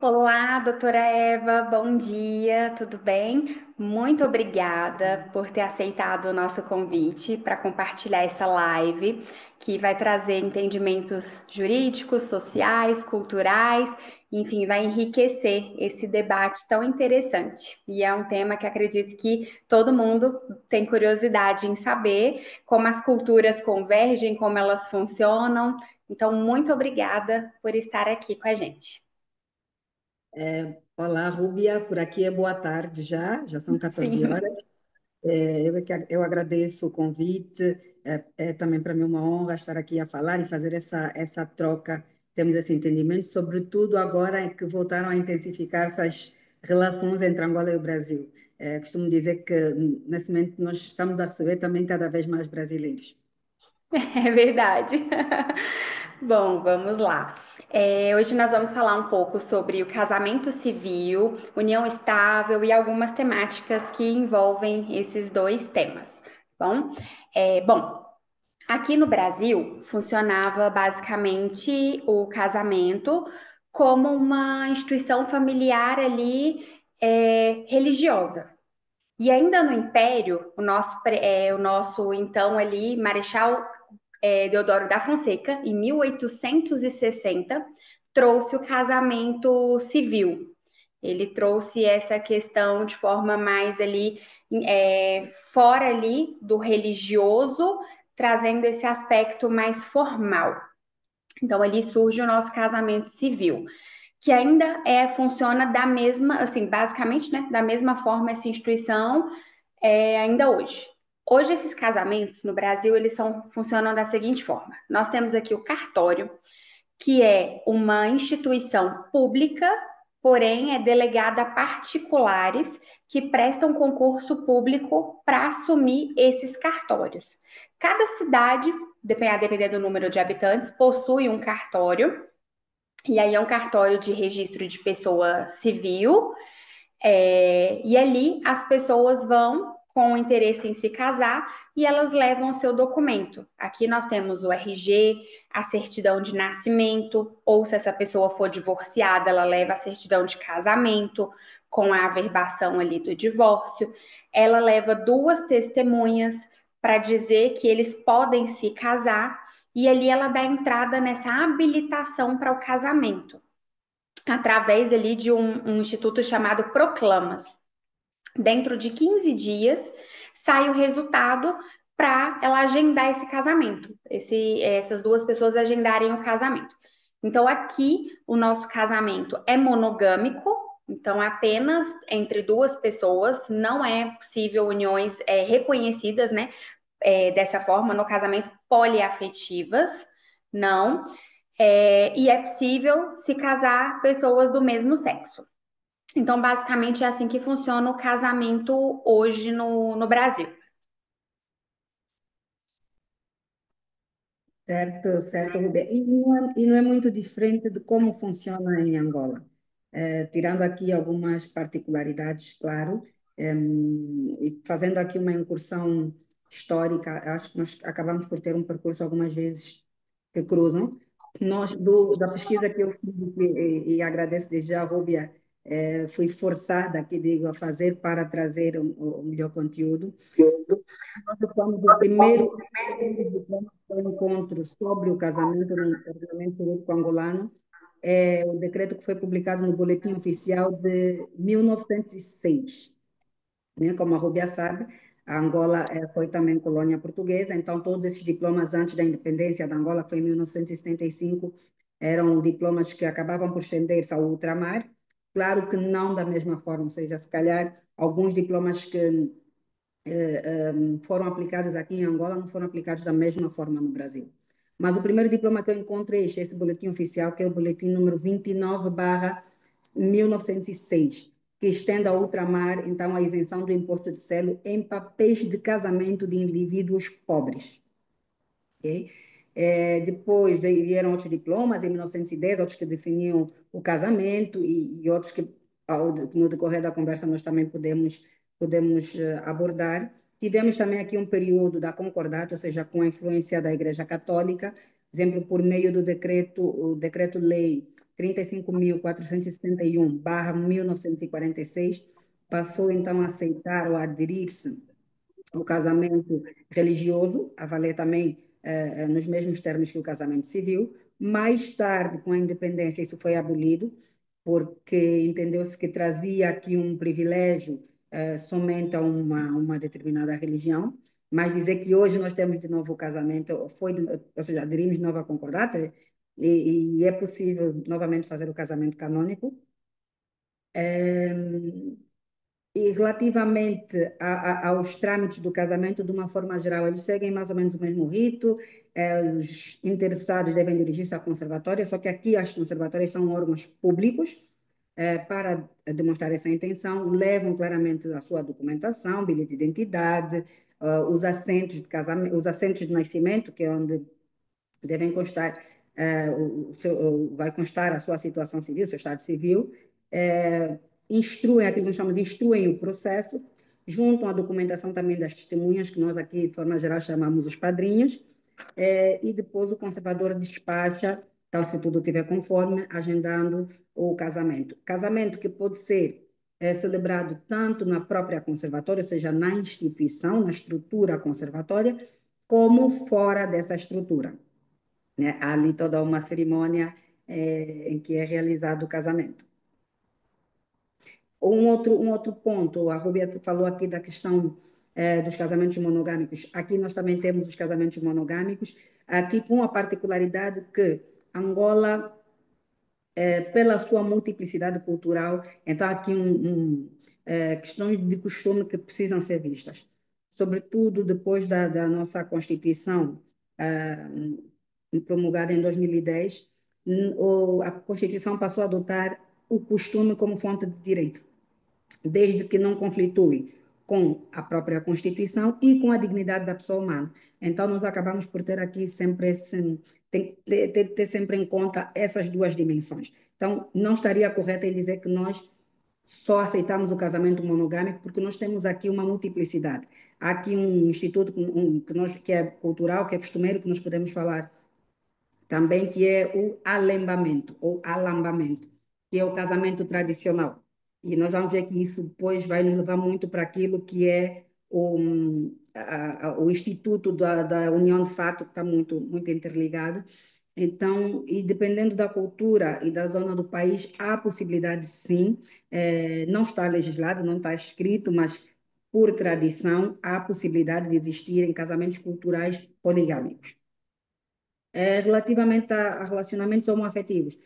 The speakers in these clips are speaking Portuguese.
Olá, doutora Eva, bom dia, tudo bem? Muito obrigada por ter aceitado o nosso convite para compartilhar essa live que vai trazer entendimentos jurídicos, sociais, culturais, enfim, vai enriquecer esse debate tão interessante. E é um tema que acredito que todo mundo tem curiosidade em saber como as culturas convergem, como elas funcionam. Então, muito obrigada por estar aqui com a gente. Olá, Rúbia, por aqui é boa tarde já são 14 Sim. horas. Eu agradeço o convite, é também para mim uma honra estar aqui a falar e fazer essa troca, temos esse entendimento, sobretudo agora em que voltaram a intensificar-se as relações entre Angola e o Brasil. Costumo dizer que nesse momento nós estamos a receber também cada vez mais brasileiros. É verdade. Bom, vamos lá. Hoje nós vamos falar um pouco sobre o casamento civil, união estável e algumas temáticas que envolvem esses dois temas. Bom, bom, aqui no Brasil funcionava basicamente o casamento como uma instituição familiar ali, religiosa. E ainda no Império, o nosso então ali Marechal Deodoro da Fonseca, em 1860, trouxe o casamento civil. Ele trouxe essa questão de forma mais ali, fora ali do religioso, trazendo esse aspecto mais formal. Então, ali surge o nosso casamento civil, que ainda funciona da mesma, assim, basicamente, né, da mesma forma essa instituição ainda hoje. Hoje, esses casamentos no Brasil, funcionam da seguinte forma. Nós temos aqui o cartório, que é uma instituição pública, porém é delegada a particulares que prestam concurso público para assumir esses cartórios. Cada cidade, a depender do número de habitantes, possui um cartório, e aí é um cartório de registro de pessoa civil, e ali as pessoas vão com interesse em se casar e elas levam o seu documento. Aqui nós temos o RG, a certidão de nascimento, ou se essa pessoa for divorciada, ela leva a certidão de casamento com a averbação ali do divórcio. Ela leva duas testemunhas para dizer que eles podem se casar e ali ela dá entrada nessa habilitação para o casamento através ali de um instituto chamado Proclamas. Dentro de 15 dias sai o resultado para ela agendar esse casamento, essas duas pessoas agendarem o casamento. Então, aqui, o nosso casamento é monogâmico, então é apenas entre duas pessoas, não é possível uniões reconhecidas, né, dessa forma, no casamento poliafetivas, não. E é possível se casar pessoas do mesmo sexo. Então, basicamente, é assim que funciona o casamento hoje no Brasil. Certo, certo, Rubem. E não é muito diferente de como funciona em Angola. Tirando aqui algumas particularidades, claro, e fazendo aqui uma incursão histórica, acho que nós acabamos por ter um percurso algumas vezes que cruzam. Da pesquisa que eu fiz, e agradeço desde já, Rúbia, fui forçada, aqui digo, a fazer para trazer o melhor conteúdo. Nós ocupamos o primeiro diploma do encontro sobre o casamento no ordenamento jurídico angolano, o decreto que foi publicado no Boletim Oficial de 1906, né? Como a Rubia sabe, a Angola foi também colônia portuguesa, então todos esses diplomas antes da independência da Angola, que foi em 1975, eram diplomas que acabavam por estender-se ao ultramar, claro que não da mesma forma, ou seja, se calhar alguns diplomas que foram aplicados aqui em Angola não foram aplicados da mesma forma no Brasil. Mas o primeiro diploma que eu encontro é esse boletim oficial, que é o boletim número 29/1906, que estende ao ultramar, então, a isenção do imposto de selo em papéis de casamento de indivíduos pobres. Ok? Depois vieram outros diplomas, em 1910, outros que definiam o casamento e outros que, no decorrer da conversa, nós também podemos abordar. Tivemos também aqui um período da concordato, ou seja, com a influência da Igreja Católica, exemplo, por meio do decreto, o decreto-lei 35.471/1946, passou então a aceitar ou a aderir-se o casamento religioso, a valer também nos mesmos termos que o casamento civil. Mais tarde, com a independência, isso foi abolido, porque entendeu-se que trazia aqui um privilégio somente a uma determinada religião. Mas dizer que hoje nós temos de novo o casamento, ou seja, aderimos de novo à concordata, e é possível novamente fazer o casamento canônico. E relativamente aos trâmites do casamento, de uma forma geral, eles seguem mais ou menos o mesmo rito. Os interessados devem dirigir-se à conservatória, só que aqui as conservatórias são órgãos públicos. Para demonstrar essa intenção, levam claramente a sua documentação, bilhete de identidade, os assentos de casamento, os assentos de nascimento, que é onde devem constar, vai constar a sua situação civil, seu estado civil, instruem, aquilo que nós chamamos, instruem o processo, juntam a documentação também das testemunhas, que nós aqui, de forma geral, chamamos os padrinhos, e depois o conservador despacha, tal se tudo estiver conforme, agendando o casamento. Casamento que pode ser celebrado tanto na própria conservatória, ou seja, na instituição, na estrutura conservatória, como fora dessa estrutura, né? Há ali toda uma cerimônia em que é realizado o casamento. Um outro ponto, a Rubia falou aqui da questão dos casamentos monogâmicos. Aqui nós também temos os casamentos monogâmicos, aqui com a particularidade que Angola, pela sua multiplicidade cultural, então aqui questões de costume que precisam ser vistas. Sobretudo depois da nossa Constituição, promulgada em 2010, a Constituição passou a adotar o costume como fonte de direito, desde que não conflitue com a própria Constituição e com a dignidade da pessoa humana. Então, nós acabamos por ter aqui sempre ter sempre em conta essas duas dimensões. Então, não estaria correto em dizer que nós só aceitamos o casamento monogâmico, porque nós temos aqui uma multiplicidade. Há aqui um instituto que é cultural, que é costumeiro, que nós podemos falar também, que é o alembamento ou alambamento, que é o casamento tradicional. E nós vamos ver que isso depois vai nos levar muito para aquilo que é o Instituto da União de Fato, que está muito, muito interligado. Então, e dependendo da cultura e da zona do país, há possibilidade, sim, não está legislado, não está escrito, mas por tradição, há possibilidade de existirem casamentos culturais poligâmicos. Relativamente a relacionamentos homoafetivos,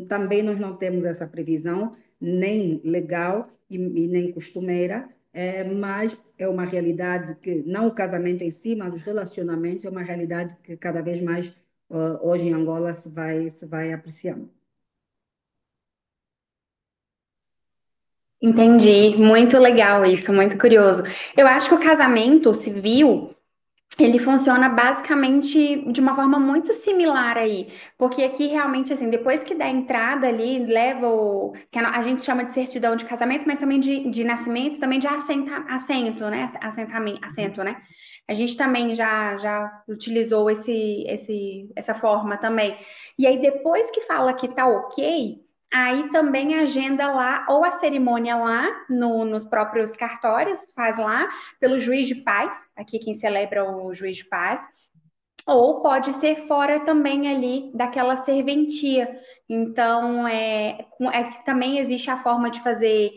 também nós não temos essa previsão, nem legal e nem costumeira, mas é uma realidade que, não o casamento em si, mas os relacionamentos, é uma realidade que cada vez mais hoje em Angola se vai apreciando. Entendi, muito legal isso, muito curioso. Eu acho que o casamento civil ele funciona basicamente de uma forma muito similar aí, porque aqui realmente assim, depois que dá a entrada ali, leva o que a gente chama de certidão de casamento, mas também de nascimento, também de assento, né? Assentamento, assento, né? A gente também já utilizou essa forma também. E aí depois que fala que tá ok, aí também agenda lá ou a cerimônia lá nos próprios cartórios, faz lá pelo juiz de paz, aqui quem celebra o juiz de paz, ou pode ser fora também ali daquela serventia. Então, que também existe a forma de fazer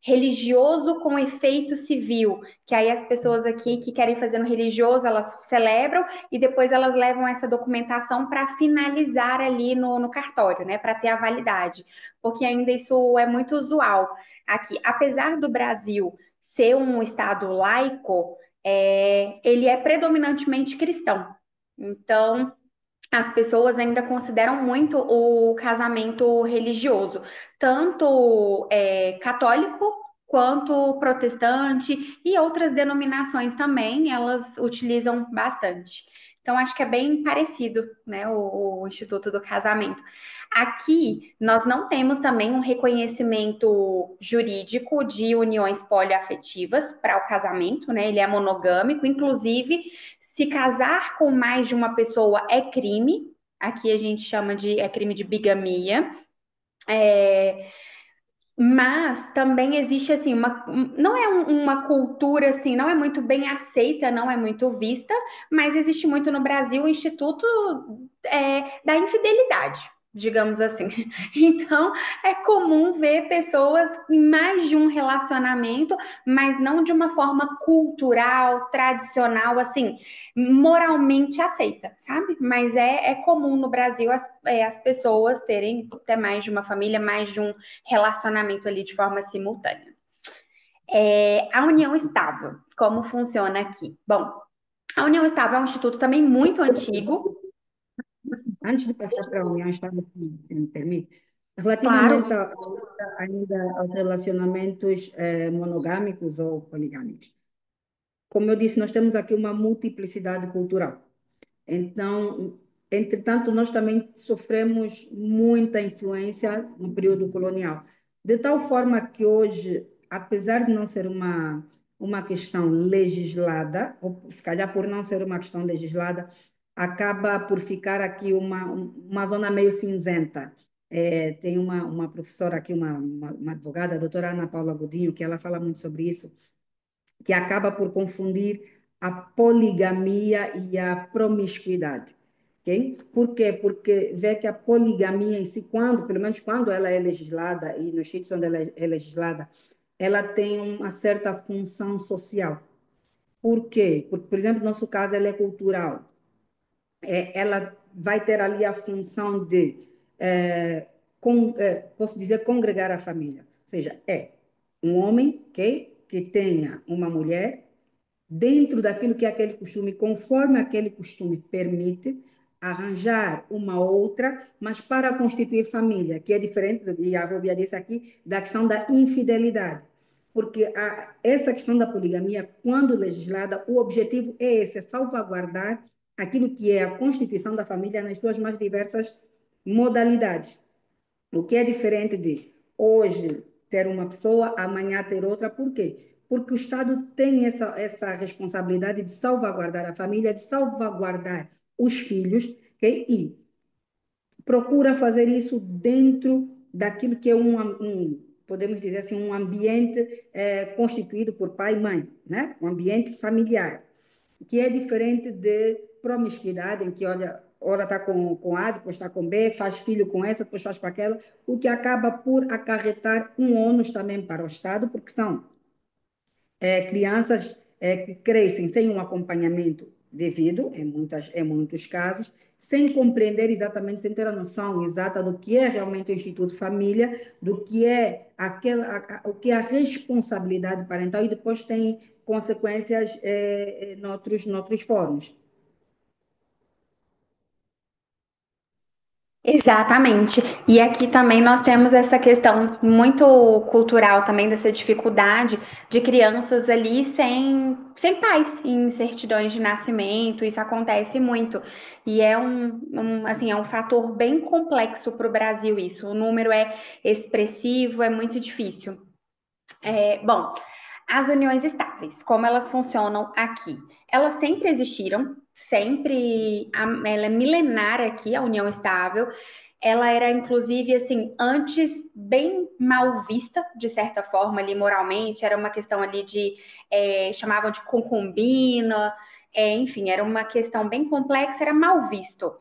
religioso com efeito civil, que aí as pessoas aqui que querem fazer no religioso, elas celebram e depois elas levam essa documentação para finalizar ali no cartório, né, para ter a validade, porque ainda isso é muito usual aqui. Apesar do Brasil ser um estado laico, ele é predominantemente cristão. Então, as pessoas ainda consideram muito o casamento religioso, tanto católico quanto protestante e outras denominações também, elas utilizam bastante. Então, acho que é bem parecido, né, o Instituto do Casamento. Aqui, nós não temos também um reconhecimento jurídico de uniões poliafetivas para o casamento, né? Ele é monogâmico, inclusive, se casar com mais de uma pessoa é crime. Aqui a gente chama de crime de bigamia. É, mas também existe assim não é uma cultura assim, não é muito bem aceita, não é muito vista, mas existe muito no Brasil o Instituto da Infidelidade, digamos assim. Então é comum ver pessoas em mais de um relacionamento, mas não de uma forma cultural, tradicional, assim, moralmente aceita, sabe? Mas é comum no Brasil as pessoas terem até mais de uma família, mais de um relacionamento ali de forma simultânea. A união estável, como funciona aqui? Bom, a união estável é um instituto também muito antigo, Antes de passar para a união estável, se me permite, claro. relativamente ainda aos relacionamentos monogâmicos ou poligâmicos, como eu disse, nós temos aqui uma multiplicidade cultural. Então, entretanto, nós também sofremos muita influência no período colonial, de tal forma que hoje, apesar de não ser uma questão legislada, ou se calhar por não ser uma questão legislada, acaba por ficar aqui uma zona meio cinzenta. Tem uma professora aqui, uma advogada, a doutora Ana Paula Godinho, que ela fala muito sobre isso, que acaba por confundir a poligamia e a promiscuidade. Okay? Por quê? Porque vê que a poligamia em si, pelo menos quando ela é legislada, e nos sítios onde ela é legislada, ela tem uma certa função social. Por quê? Porque, por exemplo, no nosso caso, ela é cultural. Ela vai ter ali a função de, posso dizer, congregar a família. Ou seja, é um homem, okay, que tenha uma mulher dentro daquilo que é aquele costume, conforme aquele costume permite, arranjar uma outra, mas para constituir família, que é diferente, e a Bíblia disse aqui, da questão da infidelidade. Porque essa questão da poligamia, quando legislada, o objetivo é esse, é salvaguardar aquilo que é a constituição da família nas suas mais diversas modalidades. O que é diferente de hoje ter uma pessoa, amanhã ter outra. Por quê? Porque o Estado tem essa responsabilidade de salvaguardar a família, de salvaguardar os filhos, okay? E procura fazer isso dentro daquilo que é podemos dizer assim, um ambiente constituído por pai e mãe, né? Um ambiente familiar, que é diferente de promiscuidade, em que, olha, ora está com A, depois está com B, faz filho com essa, depois faz com aquela, o que acaba por acarretar um ônus também para o Estado, porque são crianças que crescem sem um acompanhamento devido, em muitos casos, sem compreender exatamente, sem ter a noção exata do que é realmente o Instituto Família, do que é o que é a responsabilidade parental e depois tem consequências noutros fóruns. Exatamente. E aqui também nós temos essa questão muito cultural também dessa dificuldade de crianças ali sem pais em certidões de nascimento. Isso acontece muito. E é assim, é um fator bem complexo para o Brasil isso. O número é expressivo, é muito difícil. Bom, as uniões estáveis, como elas funcionam aqui? Elas sempre existiram, sempre, ela é milenar aqui, a união estável. Ela era, inclusive, assim, antes bem mal vista, de certa forma, ali, moralmente. Era uma questão ali chamavam de concubina, enfim, era uma questão bem complexa, era mal visto.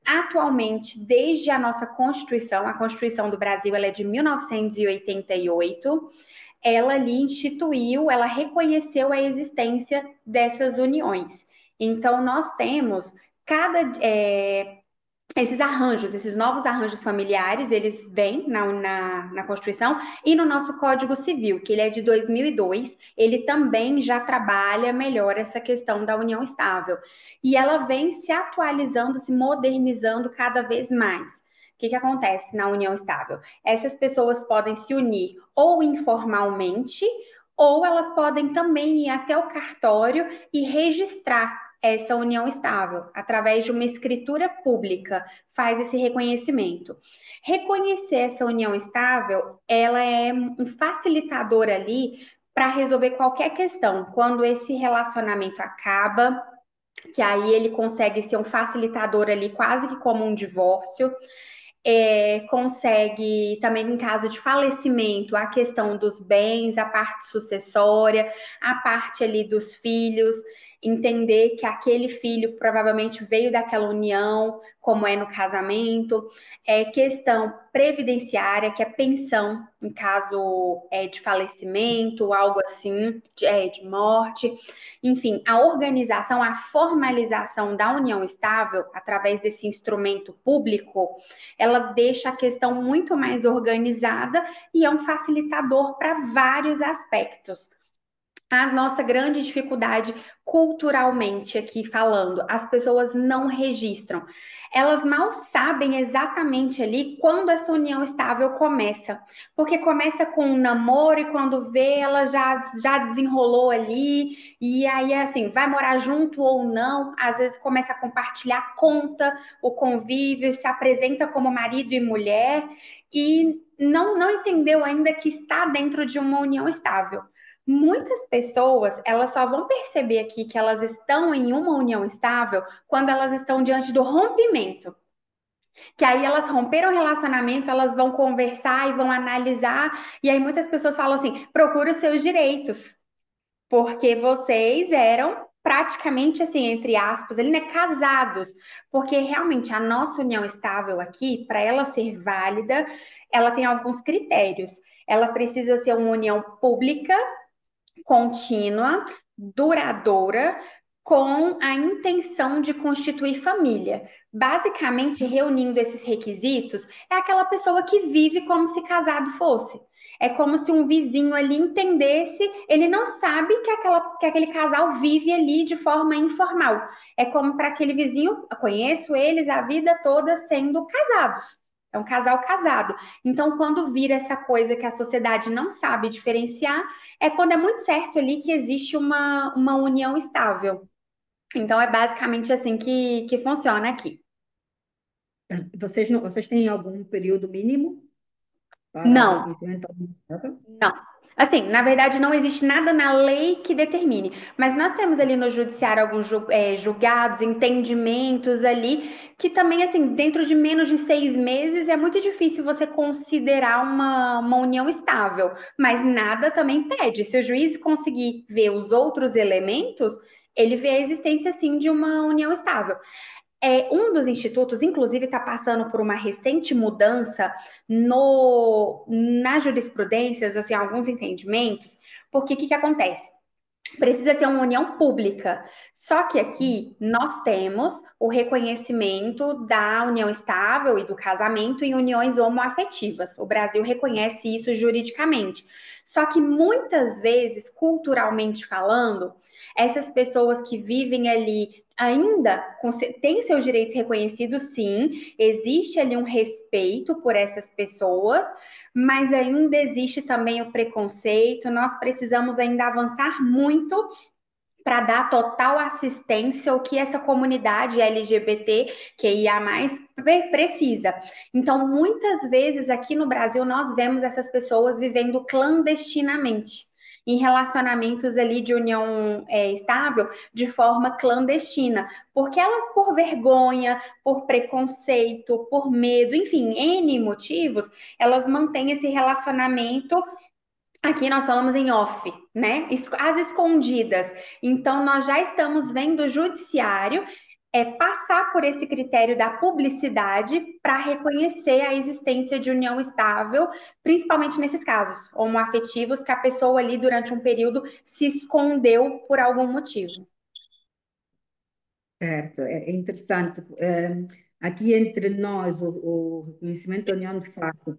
Atualmente, desde a nossa Constituição, a Constituição do Brasil, ela é de 1988, ela ali instituiu, ela reconheceu a existência dessas uniões. Então, nós temos esses arranjos, esses novos arranjos familiares, eles vêm na Constituição e no nosso Código Civil, que ele é de 2002, ele também já trabalha melhor essa questão da união estável. E ela vem se atualizando, se modernizando cada vez mais. O que acontece na união estável? Essas pessoas podem se unir ou informalmente, ou elas podem também ir até o cartório e registrar essa união estável através de uma escritura pública, faz esse reconhecimento. Reconhecer essa união estável, ela é um facilitador ali para resolver qualquer questão. Quando esse relacionamento acaba, que aí ele consegue ser um facilitador ali, quase que como um divórcio. consegue também, em caso de falecimento, a questão dos bens, a parte sucessória, a parte ali dos filhos, entender que aquele filho provavelmente veio daquela união, como é no casamento, questão previdenciária, que é pensão em caso de falecimento, algo assim, de morte. Enfim, a organização, a formalização da união estável através desse instrumento público, ela deixa a questão muito mais organizada e é um facilitador para vários aspectos. A nossa grande dificuldade culturalmente aqui falando, as pessoas não registram. Elas mal sabem exatamente ali quando essa união estável começa, porque começa com um namoro e quando vê ela já desenrolou ali e aí assim, vai morar junto ou não, às vezes começa a compartilhar a conta, o convívio, se apresenta como marido e mulher e não entendeu ainda que está dentro de uma união estável. Muitas pessoas, elas só vão perceber aqui que elas estão em uma união estável quando elas estão diante do rompimento. Que aí elas romperam o relacionamento, elas vão conversar e vão analisar, e aí muitas pessoas falam assim: procura os seus direitos, porque vocês eram praticamente assim, entre aspas, ali, né, casados. Porque realmente a nossa união estável aqui, para ela ser válida, ela tem alguns critérios. Ela precisa ser uma união pública contínua, duradoura, com a intenção de constituir família. Basicamente, reunindo esses requisitos, é aquela pessoa que vive como se casado fosse. É como se um vizinho ali entendesse, ele não sabe que aquele casal vive ali de forma informal. É como para aquele vizinho, eu conheço eles a vida toda sendo casados. É um casal casado. Então, quando vira essa coisa que a sociedade não sabe diferenciar, é quando é muito certo ali que existe uma união estável. Então, é basicamente assim que funciona aqui. Vocês, não, vocês têm algum período mínimo para o Não, reconhecimento da união estável? não. Assim, na verdade, não existe nada na lei que determine, mas nós temos ali no judiciário alguns julgados, entendimentos ali, que também, assim, dentro de menos de 6 meses é muito difícil você considerar uma união estável, mas nada também pede. Se o juiz conseguir ver os outros elementos, ele vê a existência, sim, de uma união estável. Um dos institutos, inclusive, está passando por uma recente mudança nas jurisprudências, assim, alguns entendimentos, porque o que acontece? Precisa ser uma união pública. Só que aqui nós temos o reconhecimento da união estável e do casamento em uniões homoafetivas. O Brasil reconhece isso juridicamente. Só que muitas vezes, culturalmente falando, essas pessoas que vivem ali ainda têm seus direitos reconhecidos, sim, existe ali um respeito por essas pessoas, mas ainda existe também o preconceito. Nós precisamos ainda avançar muito para dar total assistência ao que essa comunidade LGBT que ia mais precisa. Então, muitas vezes aqui no Brasil nós vemos essas pessoas vivendo clandestinamente. Em relacionamentos ali de união estável de forma clandestina, porque elas, por vergonha, por preconceito, por medo, enfim, N motivos, elas mantêm esse relacionamento. Aqui nós falamos em off, né? As escondidas. Então, nós já estamos vendo o judiciário passar por esse critério da publicidade para reconhecer a existência de união estável, principalmente nesses casos homoafetivos, que a pessoa ali durante um período se escondeu por algum motivo. Certo, é interessante. Aqui entre nós, o reconhecimento da união de facto,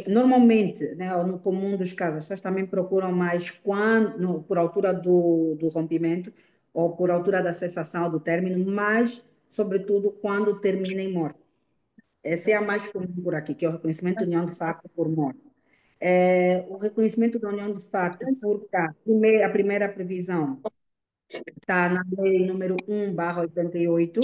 normalmente, né, no comum dos casos, as pessoas também procuram mais quando, por altura do rompimento ou por altura da cessação do término, mas, sobretudo, quando termina em morte. Essa é a mais comum por aqui, que é o reconhecimento da união de facto por morte. O reconhecimento da união de facto por cá, a primeira previsão está na lei número 1/88,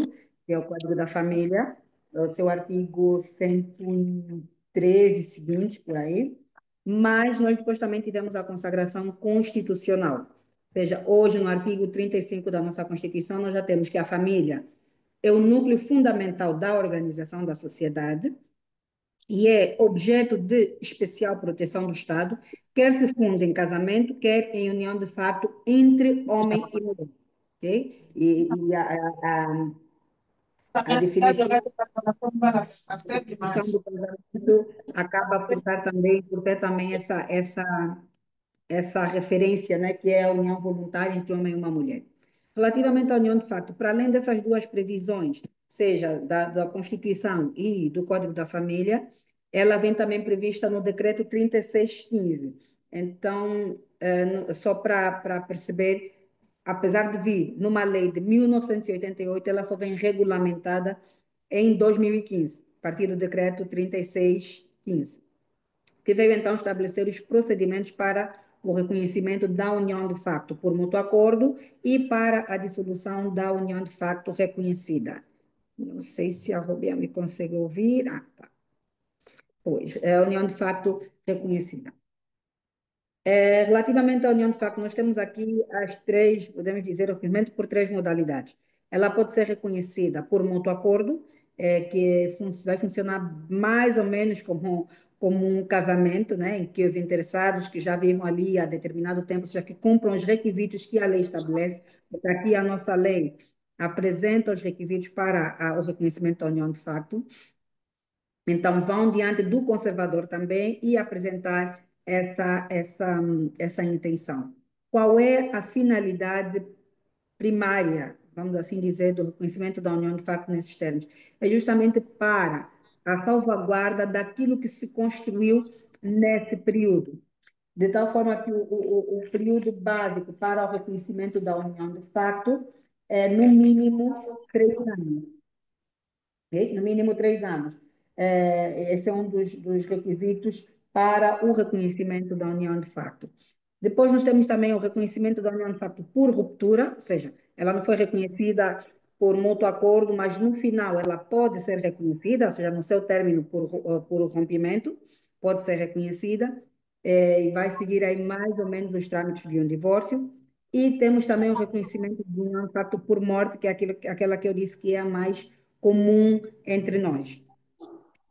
que é o Código da Família, o seu artigo 113 seguinte, por aí. Mas nós depois também tivemos a consagração constitucional. Ou seja, hoje, no artigo 35 da nossa Constituição, nós já temos que a família é o núcleo fundamental da organização da sociedade, e é objeto de especial proteção do Estado, quer se funde em casamento, quer em união de fato entre homem e mulher. Ok? A definição do casamento acaba por ter também essa referência, né, que é a união voluntária entre um homem e uma mulher. Relativamente à união de facto, para além dessas duas previsões, seja da Constituição e do Código da Família, ela vem também prevista no Decreto 3615. Então, só para perceber, apesar de vir numa lei de 1988, ela só vem regulamentada em 2015, a partir do Decreto 3615, que veio então estabelecer os procedimentos para o reconhecimento da união de facto por mútuo acordo e para a dissolução da união de facto reconhecida. Não sei se a Rubia me consegue ouvir. Ah, tá. Pois, é a união de facto reconhecida. Relativamente à união de facto, nós temos aqui as três, podemos dizer, o reconhecimento por três modalidades. Ela pode ser reconhecida por mútuo acordo, vai funcionar mais ou menos como um casamento, né, em que os interessados que já vivem ali há determinado tempo, já que cumpram os requisitos que a lei estabelece, porque aqui a nossa lei apresenta os requisitos para o reconhecimento da união de facto. Então, vão diante do conservador também e apresentar essa intenção. Qual é a finalidade primária, vamos assim dizer, do reconhecimento da união de facto nesses termos? É justamente para a salvaguarda daquilo que se construiu nesse período. De tal forma que o período básico para o reconhecimento da união de facto é, no mínimo, 3 anos. Ok? No mínimo 3 anos. Esse é um dos requisitos para o reconhecimento da união de facto. Depois nós temos também o reconhecimento da união de facto por ruptura, ou seja, ela não foi reconhecida por mútuo acordo, mas no final ela pode ser reconhecida, ou seja, no seu término por rompimento, pode ser reconhecida, e vai seguir aí mais ou menos os trâmites de um divórcio. E temos também o reconhecimento de união de facto por morte, que é aquela que eu disse que é a mais comum entre nós.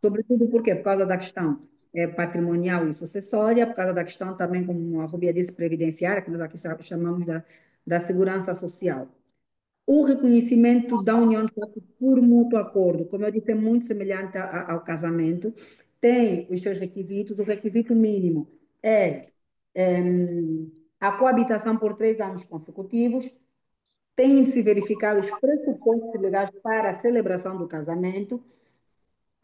Sobretudo por quê? Por causa da questão patrimonial e sucessória, por causa da questão também, como a Rubia disse, previdenciária, que nós aqui chamamos da segurança social. O reconhecimento da união de fato por mútuo acordo, como eu disse, é muito semelhante ao casamento, tem os seus requisitos. O requisito mínimo é, a coabitação por 3 anos consecutivos, tem de se verificar os pressupostos legais para a celebração do casamento,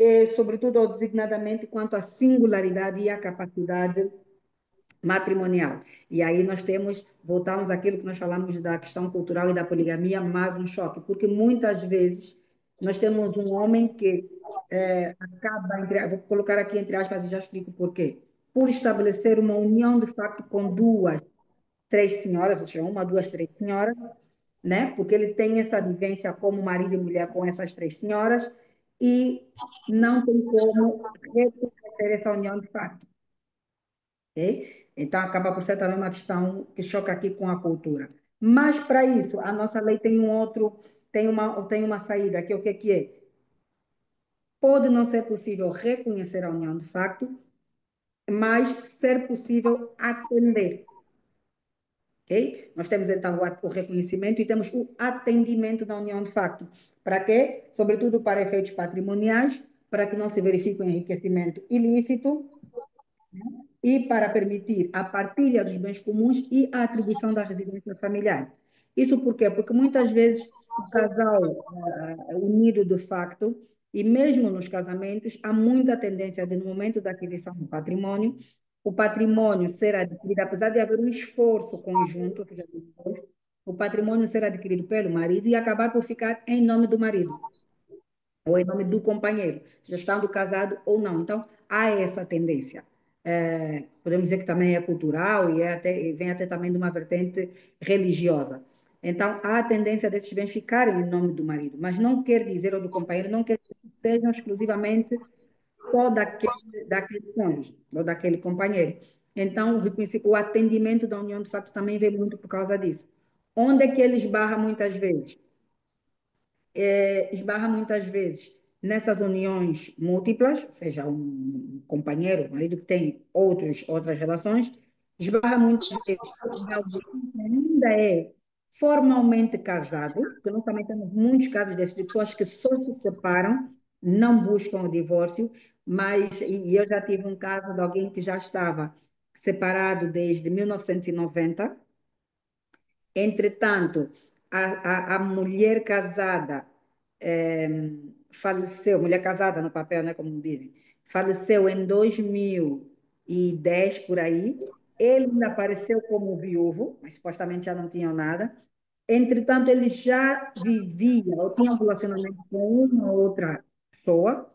e, sobretudo, ou designadamente, quanto à singularidade e à capacidade matrimonial. E aí nós voltamos àquilo que nós falamos da questão cultural e da poligamia, mais um choque, porque muitas vezes nós temos um homem que acaba, vou colocar aqui entre aspas e já explico por quê, por estabelecer uma união de facto com duas, três senhoras, ou seja, uma, duas, três senhoras, né? Porque ele tem essa vivência como marido e mulher com essas três senhoras e não tem como reconhecer essa união de fato, ok? Então acaba por ser também uma questão que choca aqui com a cultura. Mas para isso, a nossa lei tem um outro, tem uma saída, que é o que é? Pode não ser possível reconhecer a união de fato, mas ser possível atender. Ok? Nós temos então o reconhecimento e temos o atendimento da união de facto. Para quê? Sobretudo para efeitos patrimoniais, para que não se verifique o enriquecimento ilícito e para permitir a partilha dos bens comuns e a atribuição da residência familiar. Isso por quê? Porque muitas vezes o casal unido de facto, e mesmo nos casamentos, há muita tendência de, no momento da aquisição do patrimônio, o patrimônio ser adquirido, apesar de haver um esforço conjunto, ou seja, o patrimônio ser adquirido pelo marido e acabar por ficar em nome do marido ou em nome do companheiro, já estando casado ou não. Então, há essa tendência. Podemos dizer que também é cultural e vem até também de uma vertente religiosa. Então, há a tendência desses bens ficarem em nome do marido, mas não quer dizer, ou do companheiro, não quer dizer que sejam exclusivamente só daquele cônjuge ou daquele companheiro. Então, o atendimento da união, de fato, também vem muito por causa disso. Onde é que ele esbarra muitas vezes? Esbarra muitas vezes nessas uniões múltiplas, ou seja, um companheiro, um marido que tem outras relações, esbarra muitas vezes em alguém que ainda é formalmente casado, porque nós também temos muitos casos dessas de pessoas que só se separam, não buscam o divórcio, mas e eu já tive um caso de alguém que já estava separado desde 1990. Entretanto, a mulher casada faleceu, mulher casada no papel, né, como dizem, faleceu em 2010 por aí. Ele ainda apareceu como viúvo, mas supostamente já não tinha nada. Entretanto, ele já vivia ou tinha um relacionamento com uma outra pessoa,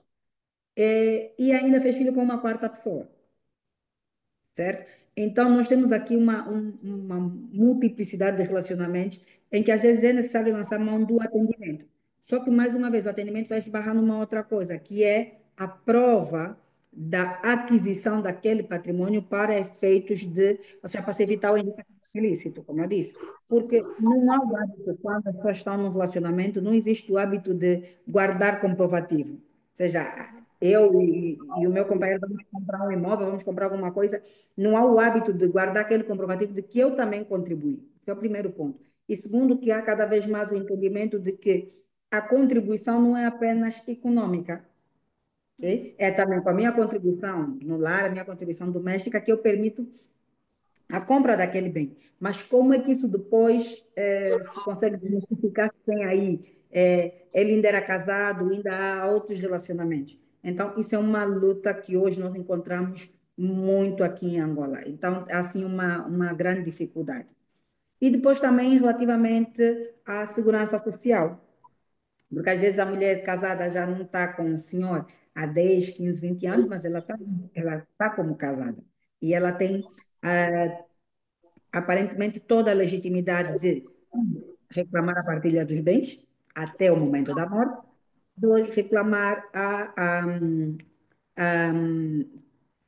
e ainda fez filho com uma quarta pessoa, certo? Então, nós temos aqui uma multiplicidade de relacionamentos em que às vezes é necessário lançar mão do atendimento. Só que, mais uma vez, o atendimento vai esbarrar numa outra coisa, que é a prova da aquisição daquele patrimônio para efeitos de, ou seja, para se evitar o enriquecimento ilícito, como eu disse. Porque não há o hábito, quando as pessoas estão num relacionamento, não existe o hábito de guardar comprovativo. Ou seja, eu e o meu companheiro vamos comprar um imóvel, vamos comprar alguma coisa, não há o hábito de guardar aquele comprovativo de que eu também contribuí. Esse é o primeiro ponto. E segundo, que há cada vez mais o entendimento de que a contribuição não é apenas econômica, ok? É também com a minha contribuição no lar, a minha contribuição doméstica, que eu permito a compra daquele bem. Mas como é que isso depois se consegue desmistificar se tem aí, ele ainda era casado, ainda há outros relacionamentos. Então, isso é uma luta que hoje nós encontramos muito aqui em Angola. Então, há assim uma grande dificuldade. E depois também relativamente à segurança social, porque às vezes a mulher casada já não está com o senhor há 10, 15, 20 anos, mas ela tá como casada. E ela tem aparentemente toda a legitimidade de reclamar a partilha dos bens até o momento da morte, dois, reclamar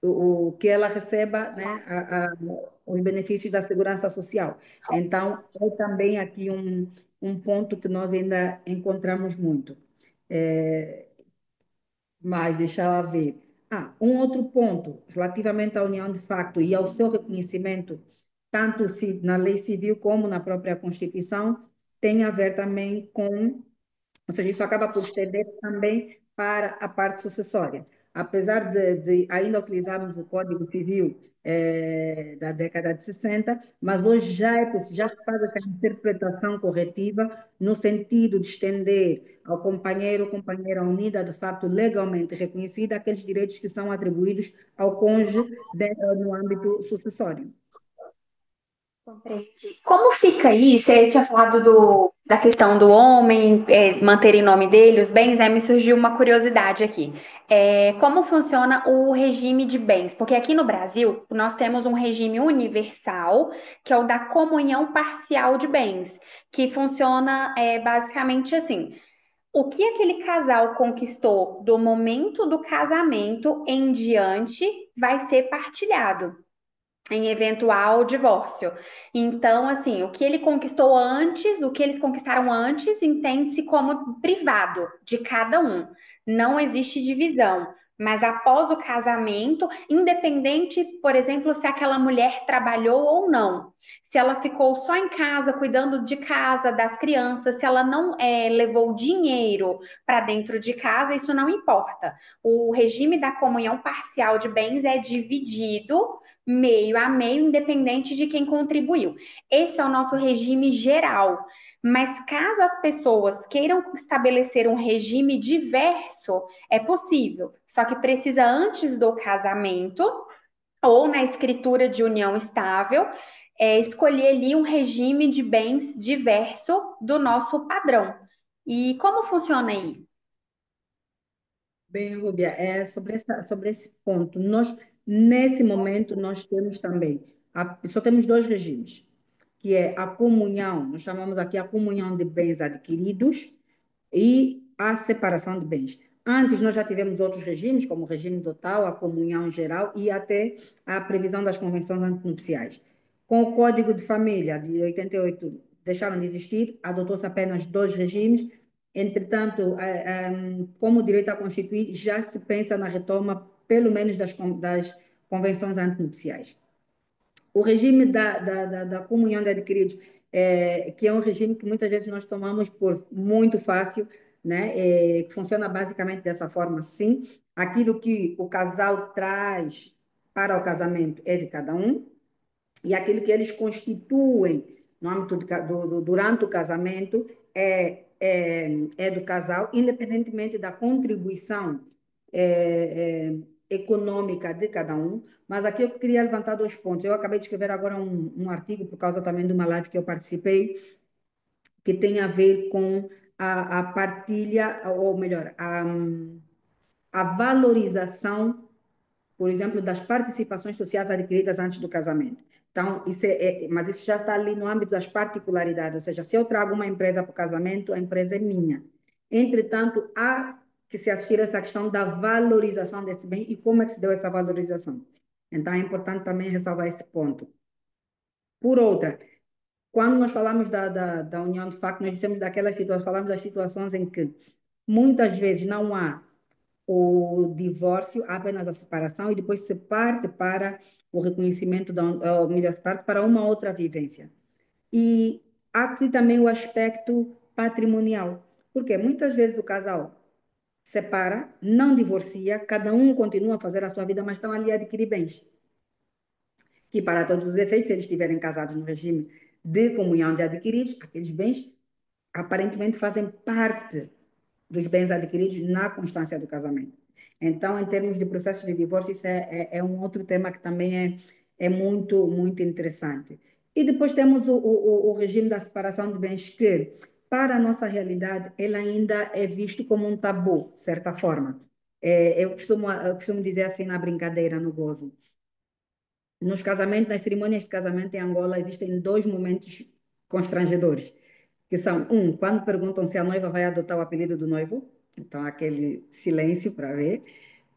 o que ela receba, né, os benefícios da segurança social. Então, é também aqui um ponto que nós ainda encontramos muito. É, mas deixa eu ver. Um outro ponto, relativamente à união de facto e ao seu reconhecimento, tanto na lei civil como na própria Constituição, tem a ver também com, ou seja, isso acaba por estender também para a parte sucessória. Apesar de ainda utilizarmos o Código Civil da década de 60, mas hoje já se faz essa interpretação corretiva no sentido de estender ao companheiro ou companheira unida, de facto legalmente reconhecida, aqueles direitos que são atribuídos ao cônjuge no âmbito sucessório. Compreendi. Como fica aí? Você tinha falado da questão do homem, manter em nome dele os bens, aí me surgiu uma curiosidade aqui. Como funciona o regime de bens? Porque aqui no Brasil, nós temos um regime universal, que é o da comunhão parcial de bens, que funciona basicamente assim. O que aquele casal conquistou do momento do casamento em diante vai ser partilhado em eventual divórcio. Então, assim, o que ele conquistou antes, o que eles conquistaram antes, entende-se como privado de cada um. Não existe divisão. Mas após o casamento, independente, por exemplo, se aquela mulher trabalhou ou não, se ela ficou só em casa cuidando de casa, das crianças, se ela não levou dinheiro para dentro de casa, isso não importa. O regime da comunhão parcial de bens é dividido meio a meio, independente de quem contribuiu. Esse é o nosso regime geral. Mas caso as pessoas queiram estabelecer um regime diverso, é possível. Só que precisa antes do casamento ou na escritura de união estável, escolher ali um regime de bens diverso do nosso padrão. E como funciona aí? Bem, Rúbia, sobre esse ponto, nesse momento, nós temos também, só temos dois regimes, que é a comunhão, nós chamamos aqui a comunhão de bens adquiridos e a separação de bens. Antes, nós já tivemos outros regimes, como o regime total, a comunhão geral e até a previsão das convenções antinupciais. Com o Código de Família de 88, deixaram de existir, adotou-se apenas dois regimes, Entretanto, como o direito a constituir, já se pensa na retoma, pelo menos, das convenções antinupciais. O regime da comunhão de adquiridos, que é um regime que muitas vezes nós tomamos por muito fácil, né? Que funciona basicamente dessa forma, sim. Aquilo que o casal traz para o casamento é de cada um, e aquilo que eles constituem no âmbito durante o casamento é do casal, independentemente da contribuição econômica de cada um. Mas aqui eu queria levantar dois pontos. Eu acabei de escrever agora um artigo, por causa também de uma live que eu participei, que tem a ver com a partilha, ou melhor, a valorização, por exemplo, das participações sociais adquiridas antes do casamento. Então, mas isso já está ali no âmbito das particularidades, ou seja, se eu trago uma empresa para o casamento, a empresa é minha. Entretanto, há que se assistir a essa questão da valorização desse bem e como é que se deu essa valorização. Então, é importante também ressalvar esse ponto. Por outra, quando nós falamos da união de facto, nós dissemos daquelas situações, falamos das situações em que muitas vezes não há o divórcio, há apenas a separação e depois se parte para o reconhecimento, ou melhor, se parte para uma outra vivência. E há aqui também o aspecto patrimonial, porque muitas vezes o casal separa, não divorcia, cada um continua a fazer a sua vida, mas estão ali a adquirir bens. Que para todos os efeitos, se eles estiverem casados no regime de comunhão de adquiridos, aqueles bens aparentemente fazem parte dos bens adquiridos na constância do casamento. Então, em termos de processo de divórcio, isso é um outro tema que também é muito, muito interessante. E depois temos o regime da separação de bens, que, para a nossa realidade, ele ainda é visto como um tabu, de certa forma. Eu costumo dizer assim na brincadeira, no gozo. Nos casamentos, nas cerimônias de casamento em Angola, existem dois momentos constrangedores, que são, quando perguntam se a noiva vai adotar o apelido do noivo, então aquele silêncio para ver,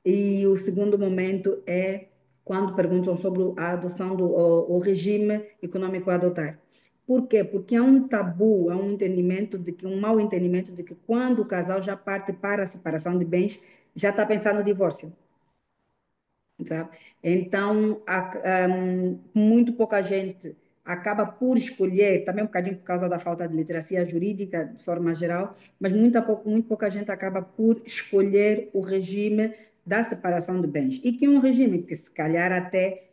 e o segundo momento é quando perguntam sobre a adoção o regime econômico a adotar. Por quê? Porque há um tabu, há um entendimento de que um mau entendimento de que quando o casal já parte para a separação de bens, já está pensando no divórcio, sabe? Então, muito pouca gente acaba por escolher, também um bocadinho por causa da falta de literacia jurídica, de forma geral, mas muito pouca gente acaba por escolher o regime da separação de bens. E que é um regime que, se calhar, até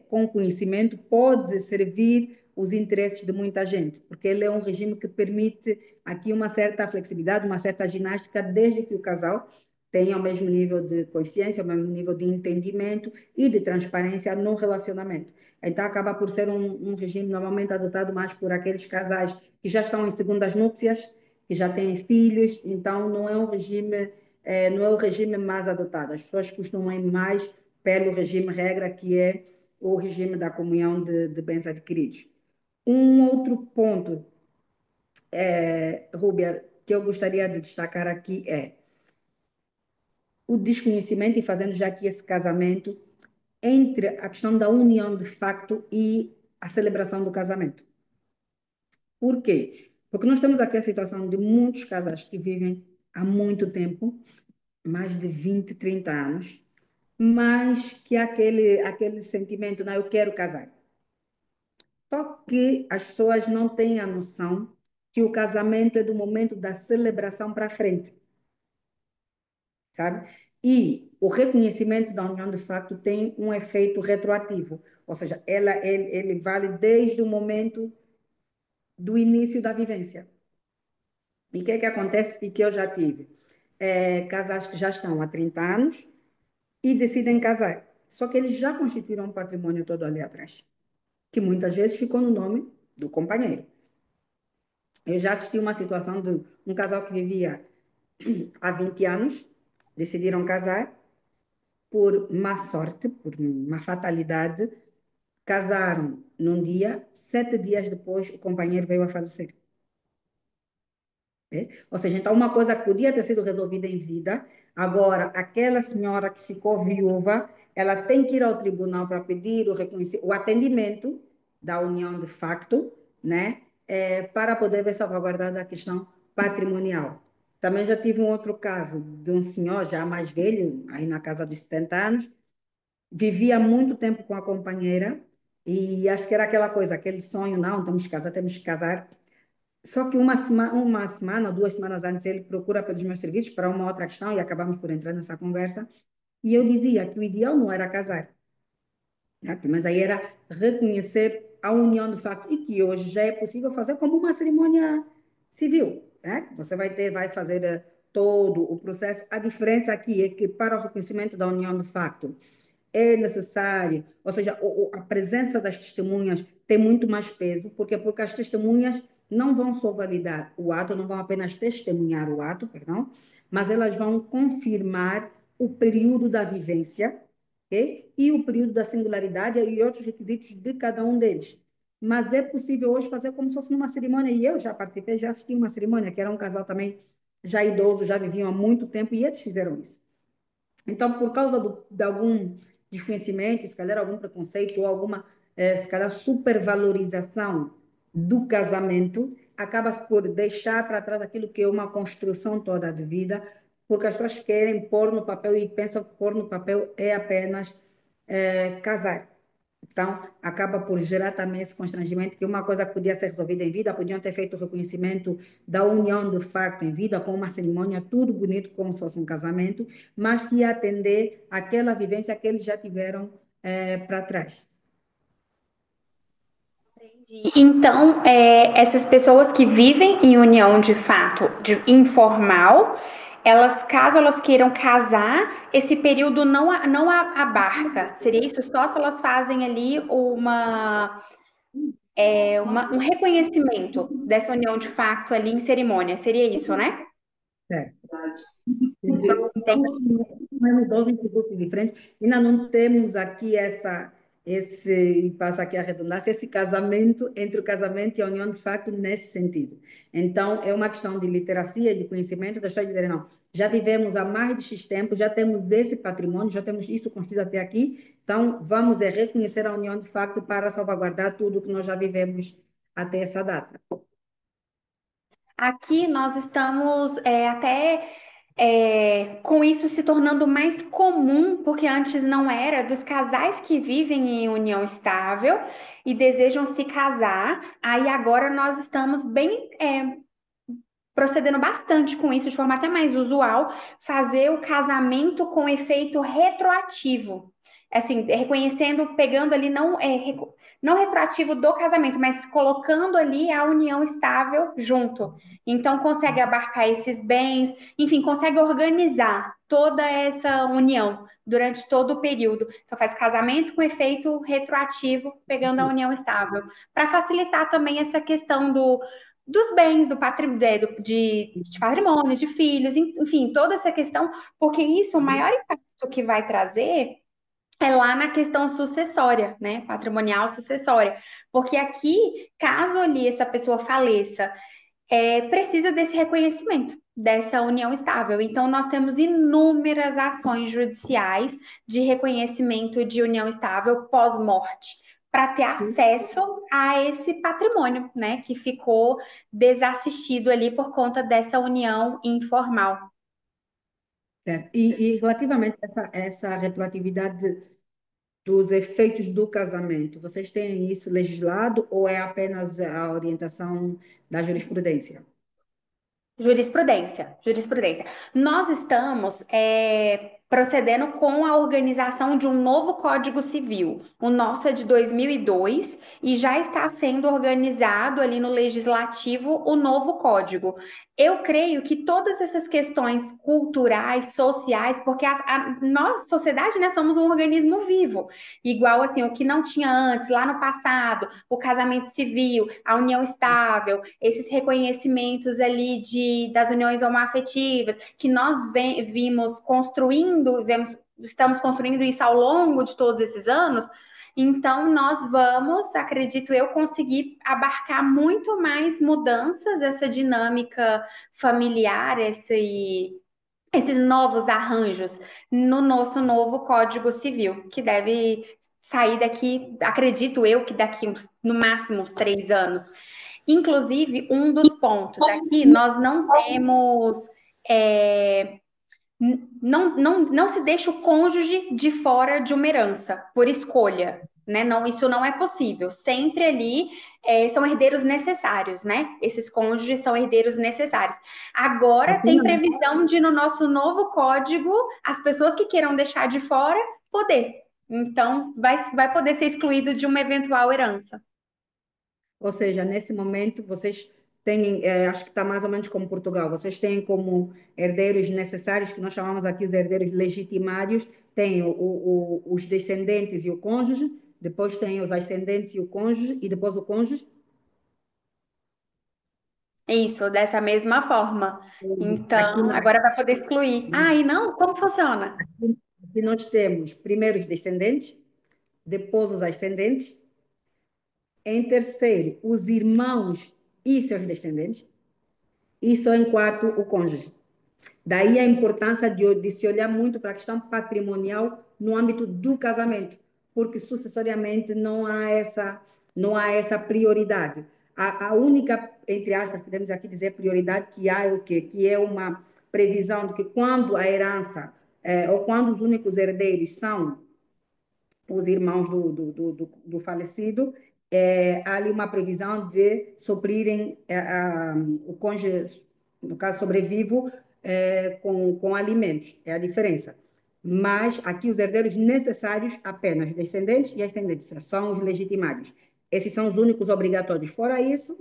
com conhecimento, pode servir os interesses de muita gente, porque ele é um regime que permite aqui uma certa flexibilidade, uma certa ginástica, desde que o casal tenha o mesmo nível de consciência, o mesmo nível de entendimento e de transparência no relacionamento. Então, acaba por ser um regime normalmente adotado mais por aqueles casais que já estão em segundas núpcias, que já têm filhos, então não é um regime, não é o regime mais adotado. As pessoas costumam ir mais pelo regime regra, que é o regime da comunhão de bens adquiridos. Um outro ponto, Rúbia, que eu gostaria de destacar aqui é o desconhecimento, e fazendo já aqui esse casamento, entre a questão da união de facto e a celebração do casamento. Por quê? Porque nós temos aqui a situação de muitos casais que vivem há muito tempo, mais de 20, 30 anos, mas que há aquele sentimento, não, eu quero casar. Só que as pessoas não têm a noção que o casamento é do momento da celebração para frente, sabe? E o reconhecimento da união de facto tem um efeito retroativo, ou seja, ele vale desde o momento do início da vivência. E o que é que acontece e que eu já tive? Casais que já estão há 30 anos e decidem casar, só que eles já constituíram um patrimônio todo ali atrás, que muitas vezes ficou no nome do companheiro. Eu já assisti uma situação de um casal que vivia há 20 anos, decidiram casar, por má sorte, por uma fatalidade, casaram num dia, 7 dias depois o companheiro veio a falecer. Ou seja, então uma coisa que podia ter sido resolvida em vida, agora aquela senhora que ficou viúva, ela tem que ir ao tribunal para pedir o atendimento da união de facto, né? Para poder ver salvaguardada a questão patrimonial. Também já tive um outro caso de um senhor já mais velho, aí na casa dos 70 anos, vivia muito tempo com a companheira e acho que era aquela coisa, aquele sonho, não, temos que casar, temos que casar. Só que uma semana ou 2 semanas antes ele procura pelos meus serviços para uma outra questão e acabamos por entrar nessa conversa. E eu dizia que o ideal não era casar, né? Mas aí era reconhecer a união de facto e que hoje já é possível fazer como uma cerimônia civil, né? Você vai fazer todo o processo. A diferença aqui é que para o reconhecimento da união de facto é necessário, ou seja, a presença das testemunhas tem muito mais peso, porque as testemunhas não vão só validar o ato, não vão apenas testemunhar o ato, perdão, mas elas vão confirmar o período da vivência, ok? E o período da singularidade e outros requisitos de cada um deles. Mas é possível hoje fazer como se fosse numa cerimônia, e eu já participei, já assisti uma cerimônia, que era um casal também já idoso, já viviam há muito tempo, e eles fizeram isso. Então, por causa de algum desconhecimento, se calhar algum preconceito ou alguma, se calhar, supervalorização do casamento, acaba-se por deixar para trás aquilo que é uma construção toda de vida, porque as pessoas querem pôr no papel e pensam que pôr no papel é apenas casar. Então, acaba por gerar também esse constrangimento, que uma coisa que podia ser resolvida em vida, podiam ter feito o reconhecimento da união de facto em vida, com uma cerimônia, tudo bonito, como se fosse um casamento, mas que ia atender aquela vivência que eles já tiveram para trás. Então, essas pessoas que vivem em união de fato, informal, elas, caso elas queiram casar, esse período não abarca. Seria isso só se elas fazem ali um reconhecimento dessa união de fato ali em cerimônia. Seria isso, né? Certo. São Entendi. temos dois institutos diferentes. Ainda não temos aqui passa aqui a redundância, esse casamento entre o casamento e a união de facto nesse sentido. Então, é uma questão de literacia e de conhecimento das pessoas dizerem, não, já vivemos há mais de X tempo, já temos esse patrimônio, já temos isso construído até aqui, então vamos reconhecer a união de facto para salvaguardar tudo que nós já vivemos até essa data. Aqui nós estamos até com isso se tornando mais comum, porque antes não era, dos casais que vivem em união estável e desejam se casar. Aí agora nós estamos bem procedendo bastante com isso, de forma até mais usual, fazer o casamento com efeito retroativo. Assim, reconhecendo, pegando ali, não retroativo do casamento, mas colocando ali a união estável junto. Então, consegue abarcar esses bens, enfim, consegue organizar toda essa união durante todo o período. Então, faz o casamento com efeito retroativo, pegando a união estável, para facilitar também essa questão dos bens, do de patrimônio, de filhos, enfim, toda essa questão, porque isso, o maior impacto que vai trazer é lá na questão sucessória, né? Patrimonial sucessória. Porque aqui, caso ali essa pessoa faleça, precisa desse reconhecimento, dessa união estável. Então, nós temos inúmeras ações judiciais de reconhecimento de união estável pós-morte, para ter acesso a esse patrimônio, né, que ficou desassistido ali por conta dessa união informal. Certo. E relativamente a essa retroatividade dos efeitos do casamento, vocês têm isso legislado ou é apenas a orientação da jurisprudência? Jurisprudência, jurisprudência. Nós estamos procedendo com a organização de um novo Código Civil. O nosso é de 2002 e já está sendo organizado ali no Legislativo o novo código. Eu creio que todas essas questões culturais, sociais, porque nós, sociedade, né, somos um organismo vivo, igual assim, o que não tinha antes, lá no passado, o casamento civil, a união estável, esses reconhecimentos ali das uniões homoafetivas, que nós vimos construindo, estamos construindo isso ao longo de todos esses anos. Então, nós vamos, acredito eu, conseguir abarcar muito mais mudanças, essa dinâmica familiar, esses novos arranjos no nosso novo Código Civil, que deve sair daqui, acredito eu, que daqui no máximo uns 3 anos. Inclusive, um dos pontos aqui, nós não temos. é, não se deixa o cônjuge de fora de uma herança por escolha, né? Não, isso não é possível. Sempre ali são herdeiros necessários, né? Esses cônjuges são herdeiros necessários. Agora Aqui tem não. previsão de no nosso novo código as pessoas que queiram deixar de fora poder. Então vai poder ser excluído de uma eventual herança. Ou seja, nesse momento vocês têm, acho que está mais ou menos como Portugal, vocês têm como herdeiros necessários, que nós chamamos aqui os herdeiros legitimários, tem os descendentes e o cônjuge, depois tem os ascendentes e o cônjuge, e depois o cônjuge. Isso, dessa mesma forma. Aqui Então, não. agora vai poder excluir. Ah, e não? Como funciona? Aqui nós temos primeiro os descendentes, depois os ascendentes, em terceiro os irmãos e seus descendentes, e só em quarto o cônjuge. Daí a importância de se olhar muito para a questão patrimonial no âmbito do casamento, porque sucessoriamente não há essa prioridade. A única, entre aspas, podemos aqui dizer prioridade que há é o quê? Que é uma previsão de que quando a herança, ou quando os únicos herdeiros são os irmãos do falecido, há ali uma previsão de suprirem o cônjuge, no caso sobrevivo, com alimentos, é a diferença. Mas aqui os herdeiros necessários apenas descendentes e ascendentes são os legitimados. Esses são os únicos obrigatórios. Fora isso,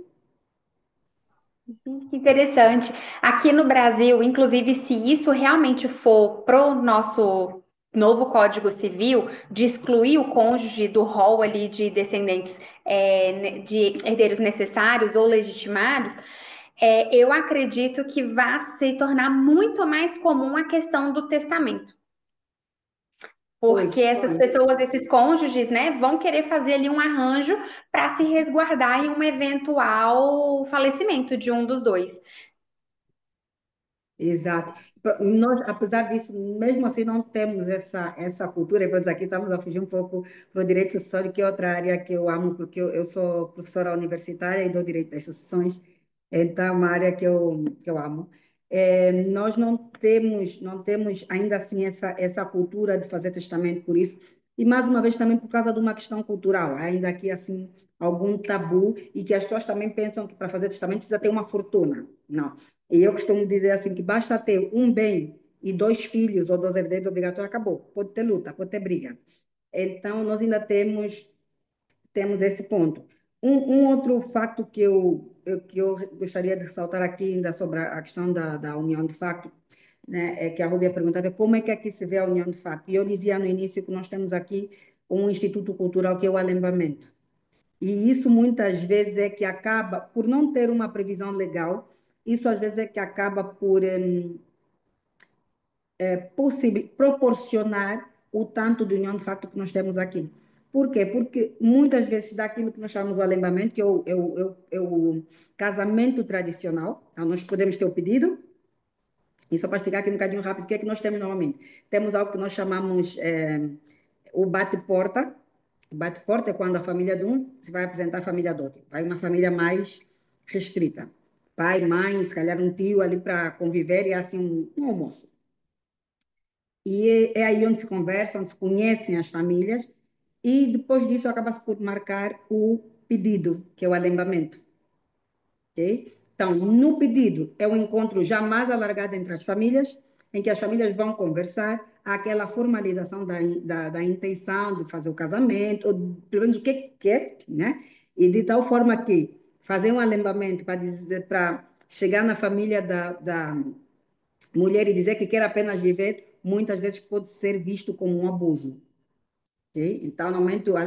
Gente, que interessante. Aqui no Brasil, inclusive, se isso realmente for pro nosso novo Código Civil, de excluir o cônjuge do rol ali de descendentes, de herdeiros necessários ou legitimados, eu acredito que vai se tornar muito mais comum a questão do testamento. Porque pois, essas pessoas, esses cônjuges, né, vão querer fazer ali um arranjo para se resguardar em um eventual falecimento de um dos dois. exato. Nós, apesar disso, mesmo assim, não temos essa cultura. E, vamos aqui, estamos a fugir um pouco para o direito sucessório, que é outra área que eu amo, porque eu sou professora universitária e dou direito das sucessões, então é uma área que eu amo. Nós não temos ainda assim essa cultura de fazer testamento por isso, e mais uma vez também por causa de uma questão cultural, ainda aqui assim algum tabu, e que as pessoas também pensam que para fazer testamento precisa ter uma fortuna. Não. E eu costumo dizer assim que basta ter um bem e dois filhos ou dois herdeiros obrigatórios, acabou. Pode ter luta, pode ter briga. Então, nós ainda temos esse ponto. Um outro facto que eu gostaria de ressaltar aqui ainda sobre a questão da união de facto, né, é que a Rubia perguntava como é que aqui se vê a união de facto. E eu dizia no início que nós temos aqui um instituto cultural que é o alembamento. E isso muitas vezes é que acaba, por não ter uma previsão legal, isso às vezes é que acaba por proporcionar o tanto de união de facto que nós temos aqui. Por quê? Porque muitas vezes daquilo que nós chamamos de alembamento, que é o casamento tradicional, então nós podemos ter o pedido, e só para explicar aqui um bocadinho rápido, o que é que nós temos normalmente? Temos algo que nós chamamos o bate-porta. O bate-porta é quando a família de um se vai apresentar à família do outro. Vai uma família mais restrita. Pai, mãe, se calhar um tio ali para conviver e é assim um almoço. E é aí onde se conversam, se conhecem as famílias e depois disso acaba-se por marcar o pedido, que é o alembamento. Ok? Então, no pedido é um encontro já mais alargado entre as famílias, em que as famílias vão conversar, há aquela formalização da intenção de fazer o casamento, ou pelo menos o que quer, né? E de tal forma que fazer um alembamento para dizer, para chegar na família da mulher e dizer que quer apenas viver, muitas vezes pode ser visto como um abuso. Ok? Então, normalmente, o